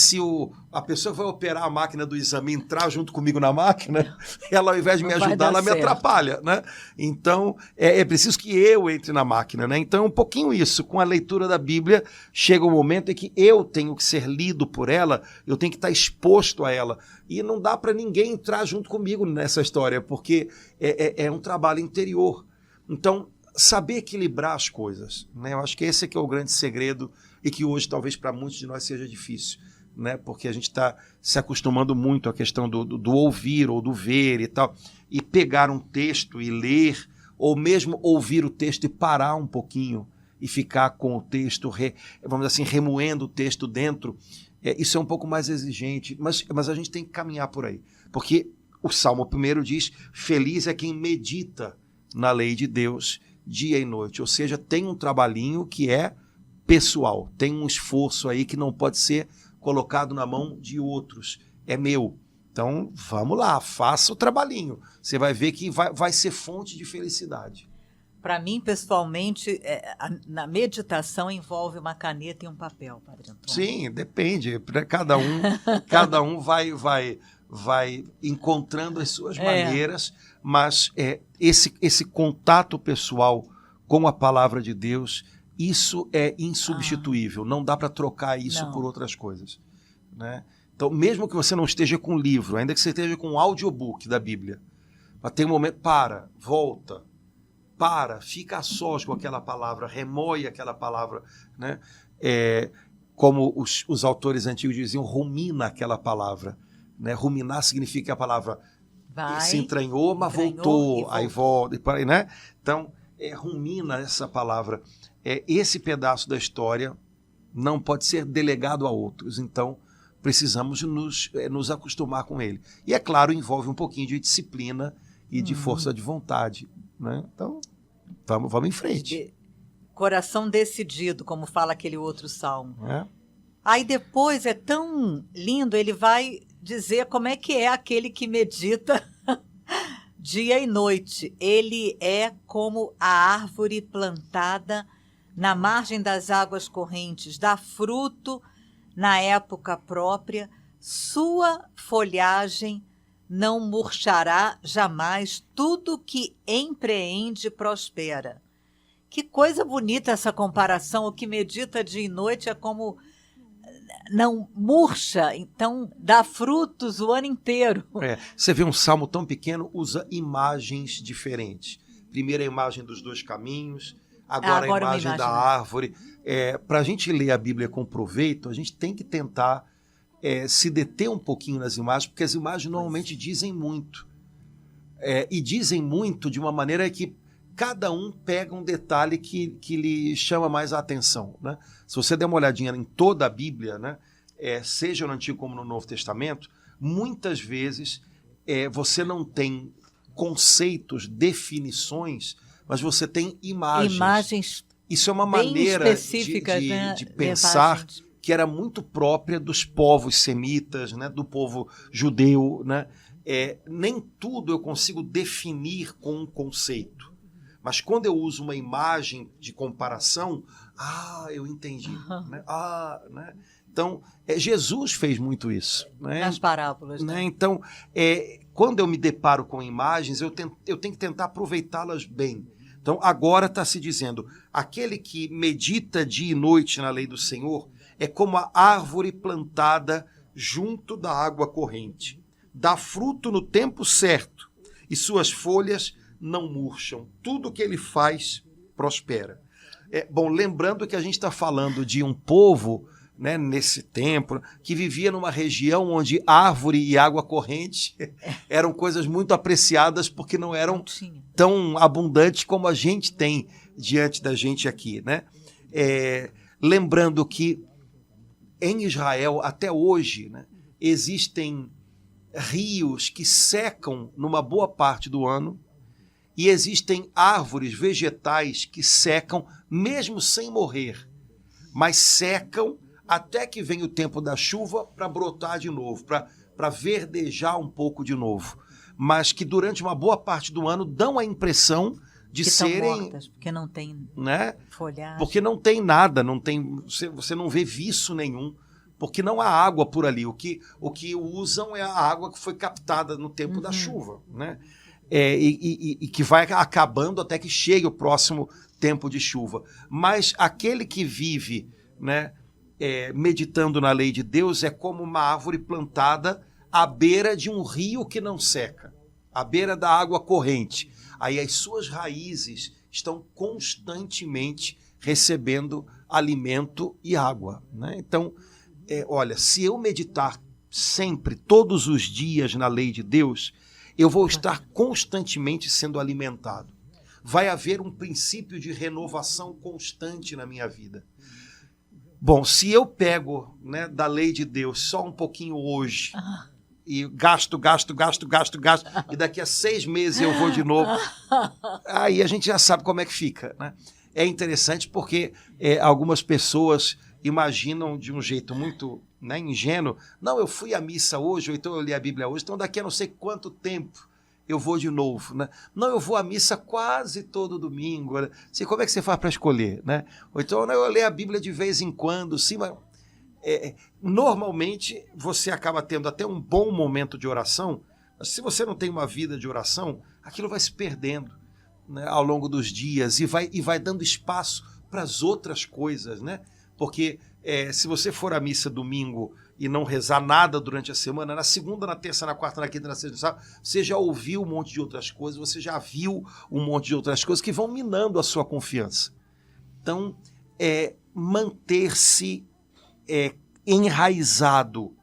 a pessoa que vai operar a máquina do exame entrar junto comigo na máquina, ela ao invés de me ajudar, ela me atrapalha. Né? Então, é preciso que eu entre na máquina. Né? Então, um pouquinho isso, com a leitura da Bíblia, chega um momento em que eu tenho que ser lido por ela, eu tenho que estar exposto a ela. E não dá para ninguém entrar junto comigo nessa história, porque é um trabalho interior. Então, saber equilibrar as coisas, né? Eu acho que esse é o grande segredo e que hoje talvez para muitos de nós seja difícil, né? Porque a gente está se acostumando muito à questão do ouvir ou do ver e tal, e pegar um texto e ler, ou mesmo ouvir o texto e parar um pouquinho e ficar com o texto, vamos dizer assim, remoendo o texto dentro. Isso é um pouco mais exigente, mas a gente tem que caminhar por aí, porque o Salmo 1 diz: feliz é quem medita na lei de Deus dia e noite, ou seja, tem um trabalhinho que é pessoal, tem um esforço aí que não pode ser colocado na mão de outros, é meu. Então, vamos lá, faça o trabalhinho, você vai ver que vai ser fonte de felicidade. Para mim, pessoalmente, na meditação envolve uma caneta e um papel, Padre Antônio. Sim, depende, cada um vai encontrando as suas maneiras, mas esse contato pessoal com a palavra de Deus, isso é insubstituível. Não dá para trocar isso por outras coisas. Né? Então, mesmo que você não esteja com livro, ainda que você esteja com um audiobook da Bíblia, mas tem um momento, volta, fica a sós com aquela palavra, remoe aquela palavra, né? Como os autores antigos diziam, rumina aquela palavra. Né? Ruminar significa que a palavra se entranhou, mas voltou, aí volta, né? Então, rumina essa palavra. Esse pedaço da história não pode ser delegado a outros, então precisamos nos acostumar com ele. E, é claro, envolve um pouquinho de disciplina e de força de vontade. Né? Então, vamos em frente. Coração decidido, como fala aquele outro salmo. Aí depois é tão lindo, ele vai dizer como é que é aquele que medita dia e noite. Ele é como a árvore plantada na margem das águas correntes, dá fruto na época própria, sua folhagem não murchará jamais, tudo que empreende prospera. Que coisa bonita essa comparação, o que medita dia e noite é como não murcha, então dá frutos o ano inteiro. Você vê um salmo tão pequeno, usa imagens diferentes. Primeiro a imagem dos dois caminhos, agora a imagem da árvore. Para a gente ler a Bíblia com proveito, a gente tem que tentar se deter um pouquinho nas imagens, porque as imagens normalmente dizem muito. E dizem muito de uma maneira que cada um pega um detalhe que lhe chama mais a atenção. Né? Se você der uma olhadinha em toda a Bíblia, né, seja no Antigo como no Novo Testamento, muitas vezes você não tem conceitos, definições, mas você tem imagens. Isso é uma maneira de pensar que era muito própria dos povos semitas, né, do povo judeu. Né? Nem tudo eu consigo definir com um conceito. Mas quando eu uso uma imagem de comparação, eu entendi. Né? Né? Então, Jesus fez muito isso. Né? Nas parábolas. Né? Então, quando eu me deparo com imagens, eu tenho que tentar aproveitá-las bem. Então, agora está se dizendo, aquele que medita dia e noite na lei do Senhor é como a árvore plantada junto da água corrente. Dá fruto no tempo certo e suas folhas não murcham. Tudo que ele faz prospera. Bom, lembrando que a gente está falando de um povo, né, nesse tempo, que vivia numa região onde árvore e água corrente eram coisas muito apreciadas porque não eram tão abundantes como a gente tem diante da gente aqui, né? Lembrando que em Israel, até hoje, né, existem rios que secam numa boa parte do ano e existem árvores vegetais que secam mesmo sem morrer, mas secam até que vem o tempo da chuva para brotar de novo, para verdejar um pouco de novo. Mas que durante uma boa parte do ano dão a impressão de que serem... mortas, porque não tem, né, folhagem. Porque não tem nada, você não vê viço nenhum, porque não há água por ali. O que usam é a água que foi captada no tempo da chuva, né? E que vai acabando até que chegue o próximo tempo de chuva. Mas aquele que vive, né, meditando na lei de Deus é como uma árvore plantada à beira de um rio que não seca, à beira da água corrente. Aí as suas raízes estão constantemente recebendo alimento e água, né? Então, olha, se eu meditar sempre, todos os dias na lei de Deus, eu vou estar constantemente sendo alimentado. Vai haver um princípio de renovação constante na minha vida. Bom, se eu pego, né, da lei de Deus só um pouquinho hoje e gasto, e daqui a 6 meses eu vou de novo, aí a gente já sabe como é que fica, né? É interessante porque algumas pessoas imaginam de um jeito muito, né, ingênuo. Não, eu fui à missa hoje, ou então eu li a Bíblia hoje, então daqui a não sei quanto tempo eu vou de novo, né? Não, eu vou à missa quase todo domingo. Né? Assim, como é que você faz para escolher, né? Ou então, não, eu leio a Bíblia de vez em quando, sim, mas normalmente você acaba tendo até um bom momento de oração, mas se você não tem uma vida de oração, aquilo vai se perdendo, né, ao longo dos dias e vai dando espaço para as outras coisas, né? Porque se você for à missa domingo e não rezar nada durante a semana, na segunda, na terça, na quarta, na quinta, na sexta, no sábado, você já ouviu um monte de outras coisas, você já viu um monte de outras coisas que vão minando a sua confiança. Então, manter-se enraizado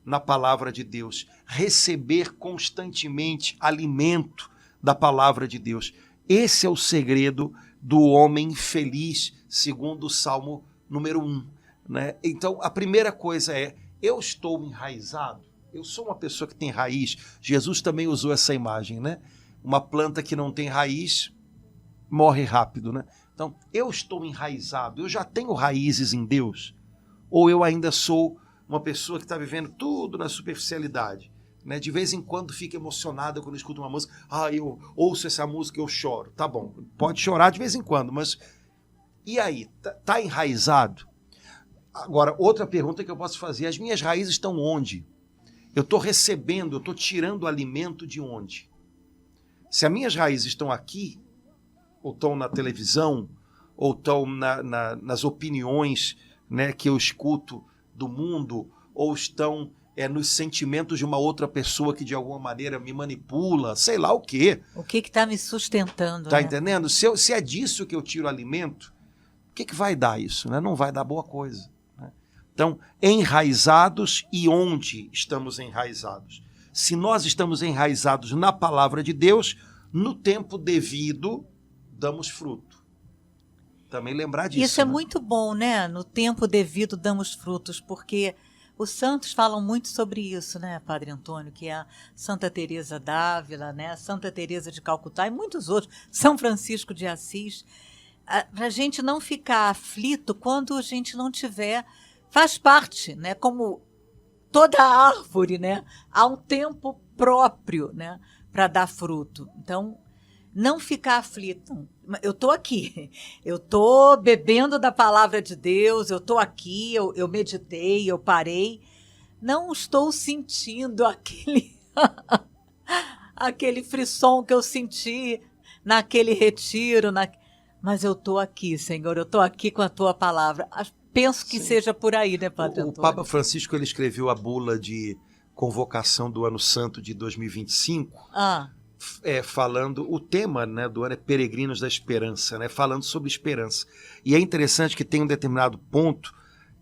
na palavra de Deus, receber constantemente alimento da palavra de Deus. Esse é o segredo do homem feliz, segundo o Salmo número 1. Né? Então, a primeira coisa eu estou enraizado, eu sou uma pessoa que tem raiz. Jesus também usou essa imagem, né? Uma planta que não tem raiz morre rápido, né? Então, eu estou enraizado, eu já tenho raízes em Deus, ou eu ainda sou uma pessoa que está vivendo tudo na superficialidade, né? De vez em quando fica emocionada quando escuta uma música, eu ouço essa música e eu choro. Tá bom, pode chorar de vez em quando, mas e aí, tá enraizado? Agora, outra pergunta que eu posso fazer, as minhas raízes estão onde? Eu estou recebendo, eu estou tirando alimento de onde? Se as minhas raízes estão aqui, ou estão na televisão, ou estão nas opiniões, né, que eu escuto do mundo, ou estão nos sentimentos de uma outra pessoa que de alguma maneira me manipula, sei lá o quê. O que está me sustentando? Tá, né? entendendo? Se é disso que eu tiro alimento, o que vai dar isso? Né? Não vai dar boa coisa. Né? Então, enraizados, e onde estamos enraizados? Se nós estamos enraizados na palavra de Deus, no tempo devido, damos fruto. Também lembrar disso. Isso é né? muito bom, né? No tempo devido damos frutos, porque os santos falam muito sobre isso, né, Padre Antônio, que é a Santa Teresa d'Ávila, né, Santa Teresa de Calcutá e muitos outros, São Francisco de Assis, para a gente não ficar aflito quando a gente não tiver, faz parte, né, como toda árvore, né, há um tempo próprio, né, para dar fruto. Então, não ficar aflito. Eu estou aqui, eu estou bebendo da palavra de Deus, eu estou aqui, eu meditei, eu parei, não estou sentindo aquele frisson que eu senti naquele retiro, mas eu estou aqui, Senhor, eu estou aqui com a Tua palavra. penso que seja por aí, né, Padre O Antônio? Papa Francisco ele escreveu a bula de convocação do Ano Santo de 2025, falando, o tema, né, do ano é Peregrinos da Esperança, né, falando sobre esperança. E é interessante que tem um determinado ponto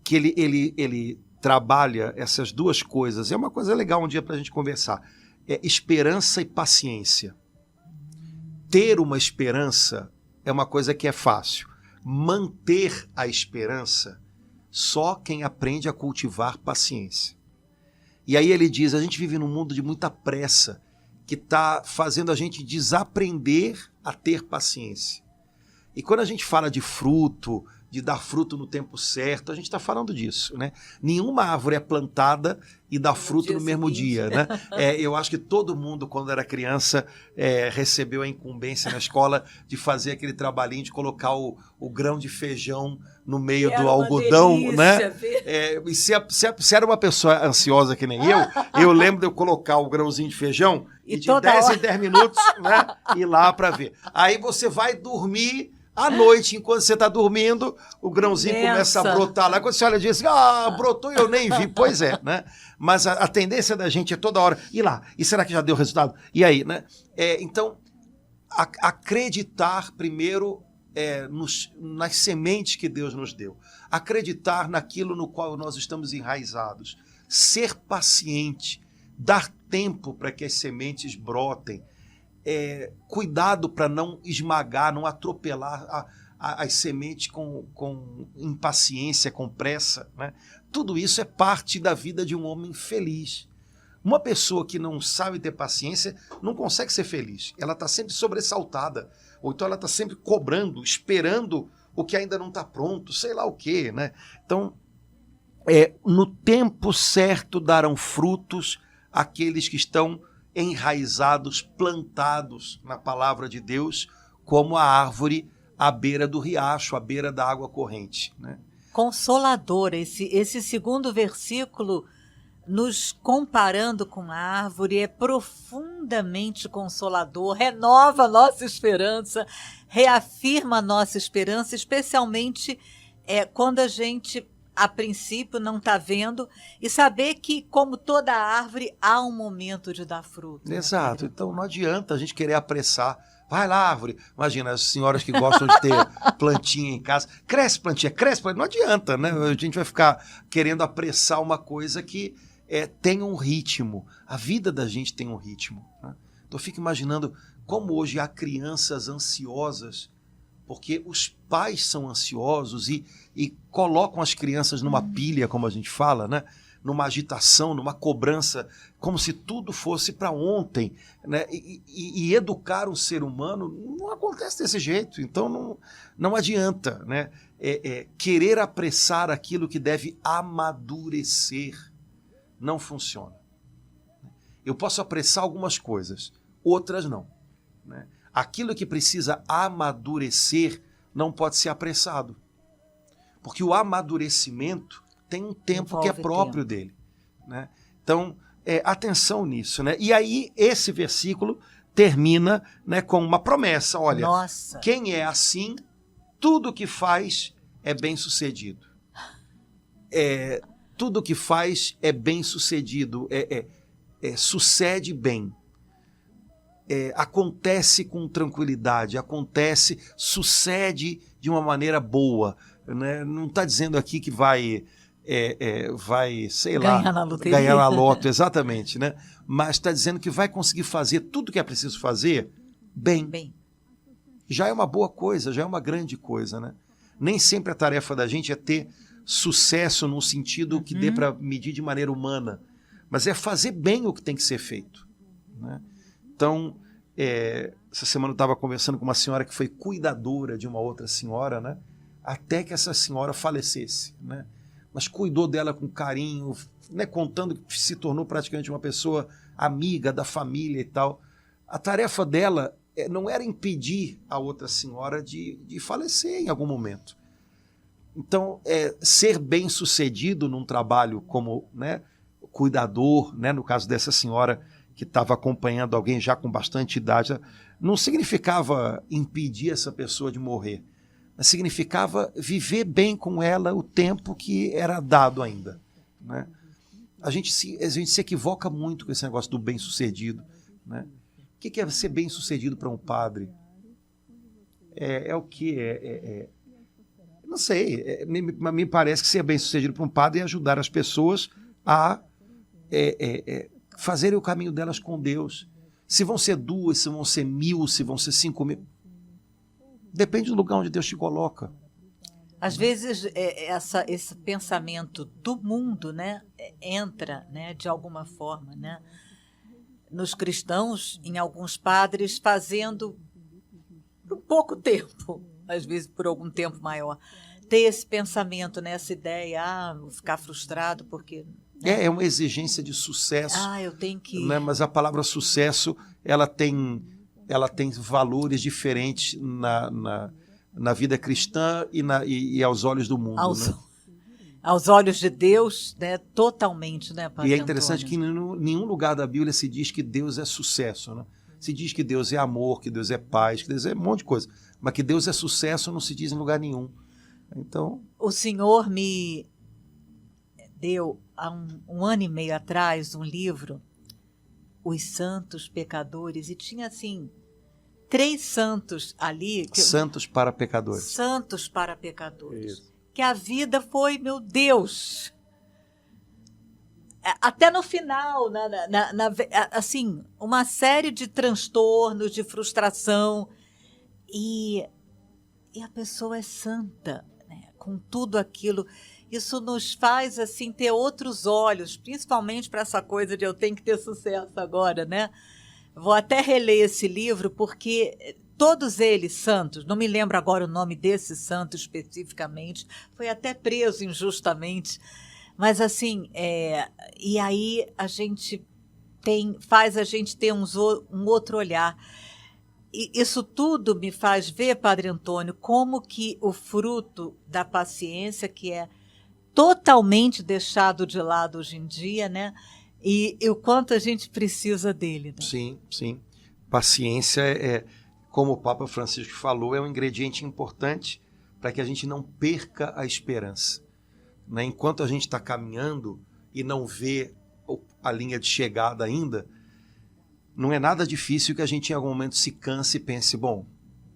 que ele trabalha essas duas coisas. É uma coisa legal um dia para a gente conversar. É esperança e paciência. Ter uma esperança é uma coisa que é fácil. Manter a esperança, só quem aprende a cultivar paciência. E aí ele diz, a gente vive num mundo de muita pressa, que está fazendo a gente desaprender a ter paciência. E quando a gente fala de fruto, de dar fruto no tempo certo, a gente está falando disso, né? Nenhuma árvore é plantada e dá fruto no mesmo dia, né? Eu acho que todo mundo, quando era criança, recebeu a incumbência na escola de fazer aquele trabalhinho de colocar o grão de feijão no meio do algodão, né? E se era uma pessoa ansiosa que nem eu lembro de eu colocar o grãozinho de feijão e de 10 em 10 minutos, né, ir lá para ver. Aí você vai dormir. À noite, enquanto você está dormindo, o grãozinho começa a brotar lá. Quando você olha e diz, brotou e eu nem vi. Pois é, né? Mas a tendência da gente é toda hora ir lá. E será que já deu resultado? E aí, né? Então, acreditar primeiro nas sementes que Deus nos deu. Acreditar naquilo no qual nós estamos enraizados. Ser paciente. Dar tempo para que as sementes brotem. Cuidado para não esmagar, não atropelar as sementes com impaciência, com pressa, né? Tudo isso é parte da vida de um homem feliz. Uma pessoa que não sabe ter paciência não consegue ser feliz. Ela está sempre sobressaltada, ou então ela está sempre cobrando, esperando o que ainda não está pronto, sei lá o quê, né? Então, no tempo certo darão frutos aqueles que estão enraizados, plantados na palavra de Deus, como a árvore à beira do riacho, à beira da água corrente, né? Consolador, esse segundo versículo, nos comparando com a árvore, é profundamente consolador, renova a nossa esperança, reafirma a nossa esperança, especialmente quando a gente, a princípio, não está vendo, e saber que, como toda árvore, há um momento de dar fruto. Exato. Né? Então não adianta a gente querer apressar. Vai lá, árvore. Imagina, as senhoras que gostam de ter plantinha em casa. Cresce plantinha. Não adianta, né? A gente vai ficar querendo apressar uma coisa que tem um ritmo. A vida da gente tem um ritmo. Né? Então eu fico imaginando como hoje há crianças ansiosas, porque os pais são ansiosos e colocam as crianças numa pilha, como a gente fala, né? Numa agitação, numa cobrança, como se tudo fosse para ontem, né? E educar um ser humano não acontece desse jeito, então não adianta, né? Querer apressar aquilo que deve amadurecer não funciona. Eu posso apressar algumas coisas, outras não, né? Aquilo que precisa amadurecer não pode ser apressado. Porque o amadurecimento tem um tempo que é próprio dele, né? Então, atenção nisso, né? E aí, esse versículo termina, né, com uma promessa. Olha, quem é assim, tudo que faz é bem-sucedido. Tudo que faz é bem-sucedido, sucede bem. Acontece com tranquilidade, sucede de uma maneira boa, né? Não está dizendo aqui que vai, sei lá, ganhar na loto, exatamente, né? Mas está dizendo que vai conseguir fazer tudo que é preciso fazer bem. Já é uma boa coisa, já é uma grande coisa, né? Nem sempre a tarefa da gente é ter sucesso num sentido que dê para medir de maneira humana, mas é fazer bem o que tem que ser feito, né? Então, essa semana eu estava conversando com uma senhora que foi cuidadora de uma outra senhora, né? Até que essa senhora falecesse, né? Mas cuidou dela com carinho, né? Contando que se tornou praticamente uma pessoa amiga da família e tal. A tarefa dela não era impedir a outra senhora de falecer em algum momento. Então, ser bem-sucedido num trabalho como, né, cuidador, né, no caso dessa senhora que estava acompanhando alguém já com bastante idade, não significava impedir essa pessoa de morrer, mas significava viver bem com ela o tempo que era dado ainda, né? A gente se equivoca muito com esse negócio do bem-sucedido, né? O que é ser bem-sucedido para um padre? É o que? Não sei, me parece que ser bem-sucedido para um padre é ajudar as pessoas a fazerem o caminho delas com Deus. Se vão ser 2, se vão ser 1.000, se vão ser 5.000, depende do lugar onde Deus te coloca. Às vezes esse pensamento do mundo, né, entra, né, de alguma forma, né, nos cristãos, em alguns padres, fazendo por pouco tempo, às vezes por algum tempo maior, ter esse pensamento, né, essa ideia, vou ficar frustrado porque... Né? É uma exigência de sucesso. Eu tenho que... Né, mas a palavra sucesso, ela tem valores diferentes na vida cristã e aos olhos do mundo. Aos olhos de Deus, né, totalmente, né, Padre E é interessante Antônio? que em nenhum lugar da Bíblia se diz que Deus é sucesso, né? Se diz que Deus é amor, que Deus é paz, que Deus é um monte de coisa. Mas que Deus é sucesso não se diz em lugar nenhum. Então... O Senhor me deu, há um ano e meio atrás, um livro, Os Santos Pecadores, e tinha, assim, 3 santos ali. Santos para pecadores. Santos para pecadores. Isso. Que a vida foi, meu Deus... Até no final, assim, uma série de transtornos, de frustração, e a pessoa é santa, né? Com tudo aquilo. Isso nos faz assim ter outros olhos, principalmente para essa coisa de eu tenho que ter sucesso agora, né? Vou até reler esse livro, porque todos eles santos, não me lembro agora o nome desse santo especificamente, foi até preso injustamente. Mas assim, e aí a gente faz a gente ter um outro olhar. E isso tudo me faz ver, Padre Antônio, como que o fruto da paciência, que é totalmente deixado de lado hoje em dia, né? E o quanto a gente precisa dele. Né? Sim, sim. Paciência como o Papa Francisco falou, é um ingrediente importante para que a gente não perca a esperança. Né? Enquanto a gente está caminhando e não vê a linha de chegada ainda, não é nada difícil que a gente em algum momento se canse e pense, bom,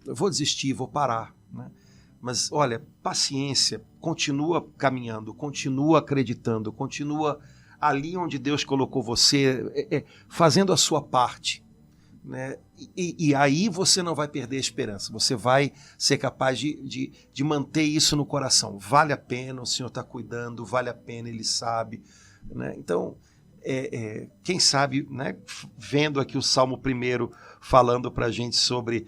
eu vou desistir, vou parar. Né? Mas olha, paciência, continua caminhando, continua acreditando, continua ali onde Deus colocou você, fazendo a sua parte. Né? E aí você não vai perder a esperança, você vai ser capaz de manter isso no coração. Vale a pena, o Senhor está cuidando, vale a pena, Ele sabe. Né? Então, quem sabe, né, vendo aqui o Salmo 1 falando para a gente sobre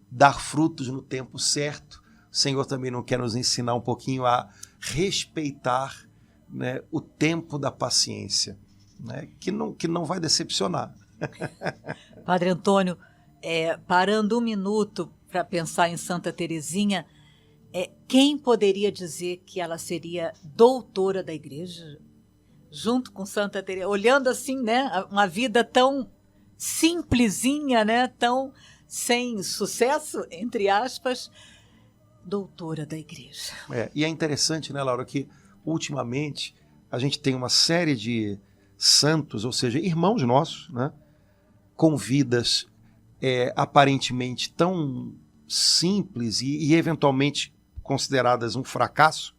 dar frutos no tempo certo, o Senhor também não quer nos ensinar um pouquinho a respeitar, né, o tempo da paciência, né, que não vai decepcionar. Padre Antônio, parando um minuto para pensar em Santa Teresinha, quem poderia dizer que ela seria doutora da Igreja? Junto com Santa Teresa, olhando assim, né, uma vida tão simplesinha, né, tão sem sucesso, entre aspas, doutora da Igreja. E é interessante, né, Laura, que ultimamente a gente tem uma série de santos, ou seja, irmãos nossos, né, com vidas aparentemente tão simples e eventualmente consideradas um fracasso,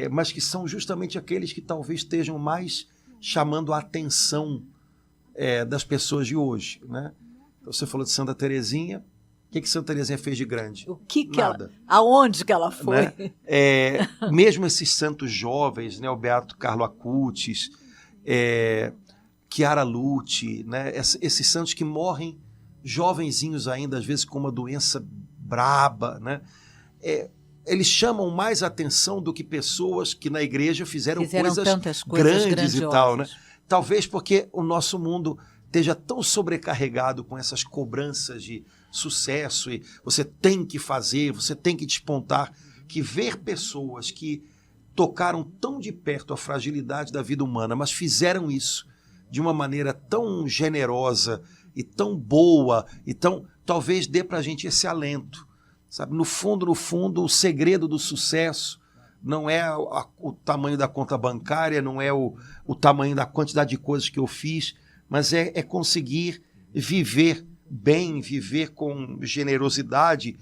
mas que são justamente aqueles que talvez estejam mais chamando a atenção das pessoas de hoje. Né? Então, você falou de Santa Teresinha. O que Santa Teresinha fez de grande? O que Nada. Aonde que ela foi? Né? Mesmo esses santos jovens, né? O Beato Carlo Acutis, Chiara Lute, né? Esses santos que morrem jovenzinhos ainda, às vezes com uma doença braba, né? Eles chamam mais atenção do que pessoas que na igreja fizeram tantas coisas grandes e tal, né? Talvez porque o nosso mundo esteja tão sobrecarregado com essas cobranças de sucesso e você tem que fazer, você tem que despontar, que ver pessoas que tocaram tão de perto a fragilidade da vida humana, mas fizeram isso de uma maneira tão generosa e tão boa, talvez dê para a gente esse alento. Sabe? No fundo, o segredo do sucesso não é o tamanho da conta bancária, não é o tamanho da quantidade de coisas que eu fiz, mas é conseguir viver bem, viver com generosidade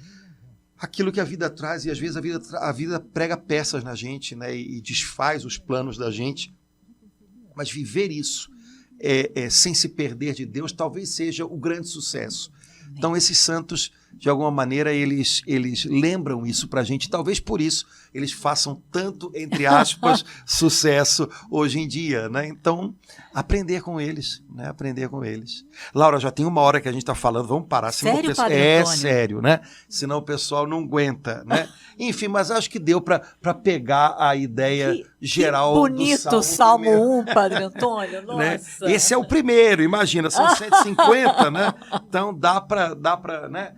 aquilo que a vida traz. E às vezes a vida prega peças na gente, né? E desfaz os planos da gente. Mas viver isso sem se perder de Deus talvez seja o grande sucesso. Então esses santos, de alguma maneira, eles lembram isso para a gente. Talvez por isso eles façam tanto, entre aspas, sucesso hoje em dia, né? Então, aprender com eles, né? Aprender com eles. Laura, já tem 1 hora que a gente está falando, vamos parar. Sério, Padre Antônio? Sério, né? Senão o pessoal não aguenta, né? Enfim, mas acho que deu para pegar a ideia geral do bonito Salmo 1, Padre Antônio, nossa. Né? Esse é o primeiro, imagina, são 150, né? Então dá para né?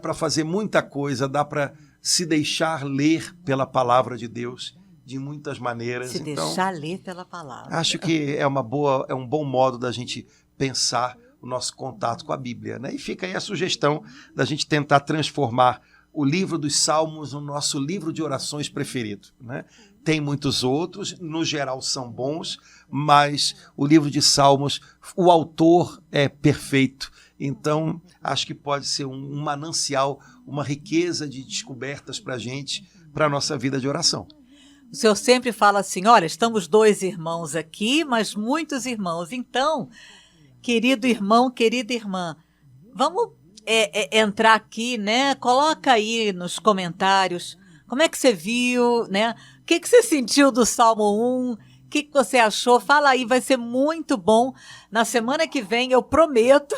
Para fazer muita coisa, dá para se deixar ler pela palavra de Deus de muitas maneiras. Se deixar ler pela palavra. Acho que é um bom modo da gente pensar o nosso contato com a Bíblia, né? E fica aí a sugestão da gente tentar transformar o livro dos Salmos no nosso livro de orações preferido, né? Tem muitos outros, no geral são bons, mas o livro de Salmos, o autor é perfeito. Então, acho que pode ser um manancial, uma riqueza de descobertas para a gente, para a nossa vida de oração. O senhor sempre fala assim, olha, estamos 2 irmãos aqui, mas muitos irmãos. Então, querido irmão, querida irmã, vamos entrar aqui, né? Coloca aí nos comentários como é que você viu, né? O que você sentiu do Salmo 1? O que você achou? Fala aí, vai ser muito bom. Na semana que vem, eu prometo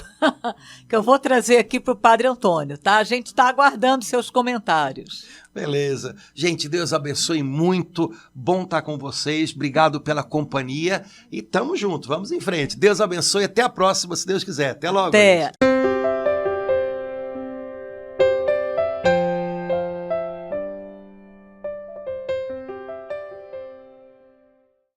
que eu vou trazer aqui para o Padre Antônio, tá? A gente está aguardando seus comentários. Beleza. Gente, Deus abençoe muito. Bom estar com vocês. Obrigado pela companhia. E tamo junto. Vamos em frente. Deus abençoe. Até a próxima, se Deus quiser. Até logo. Até.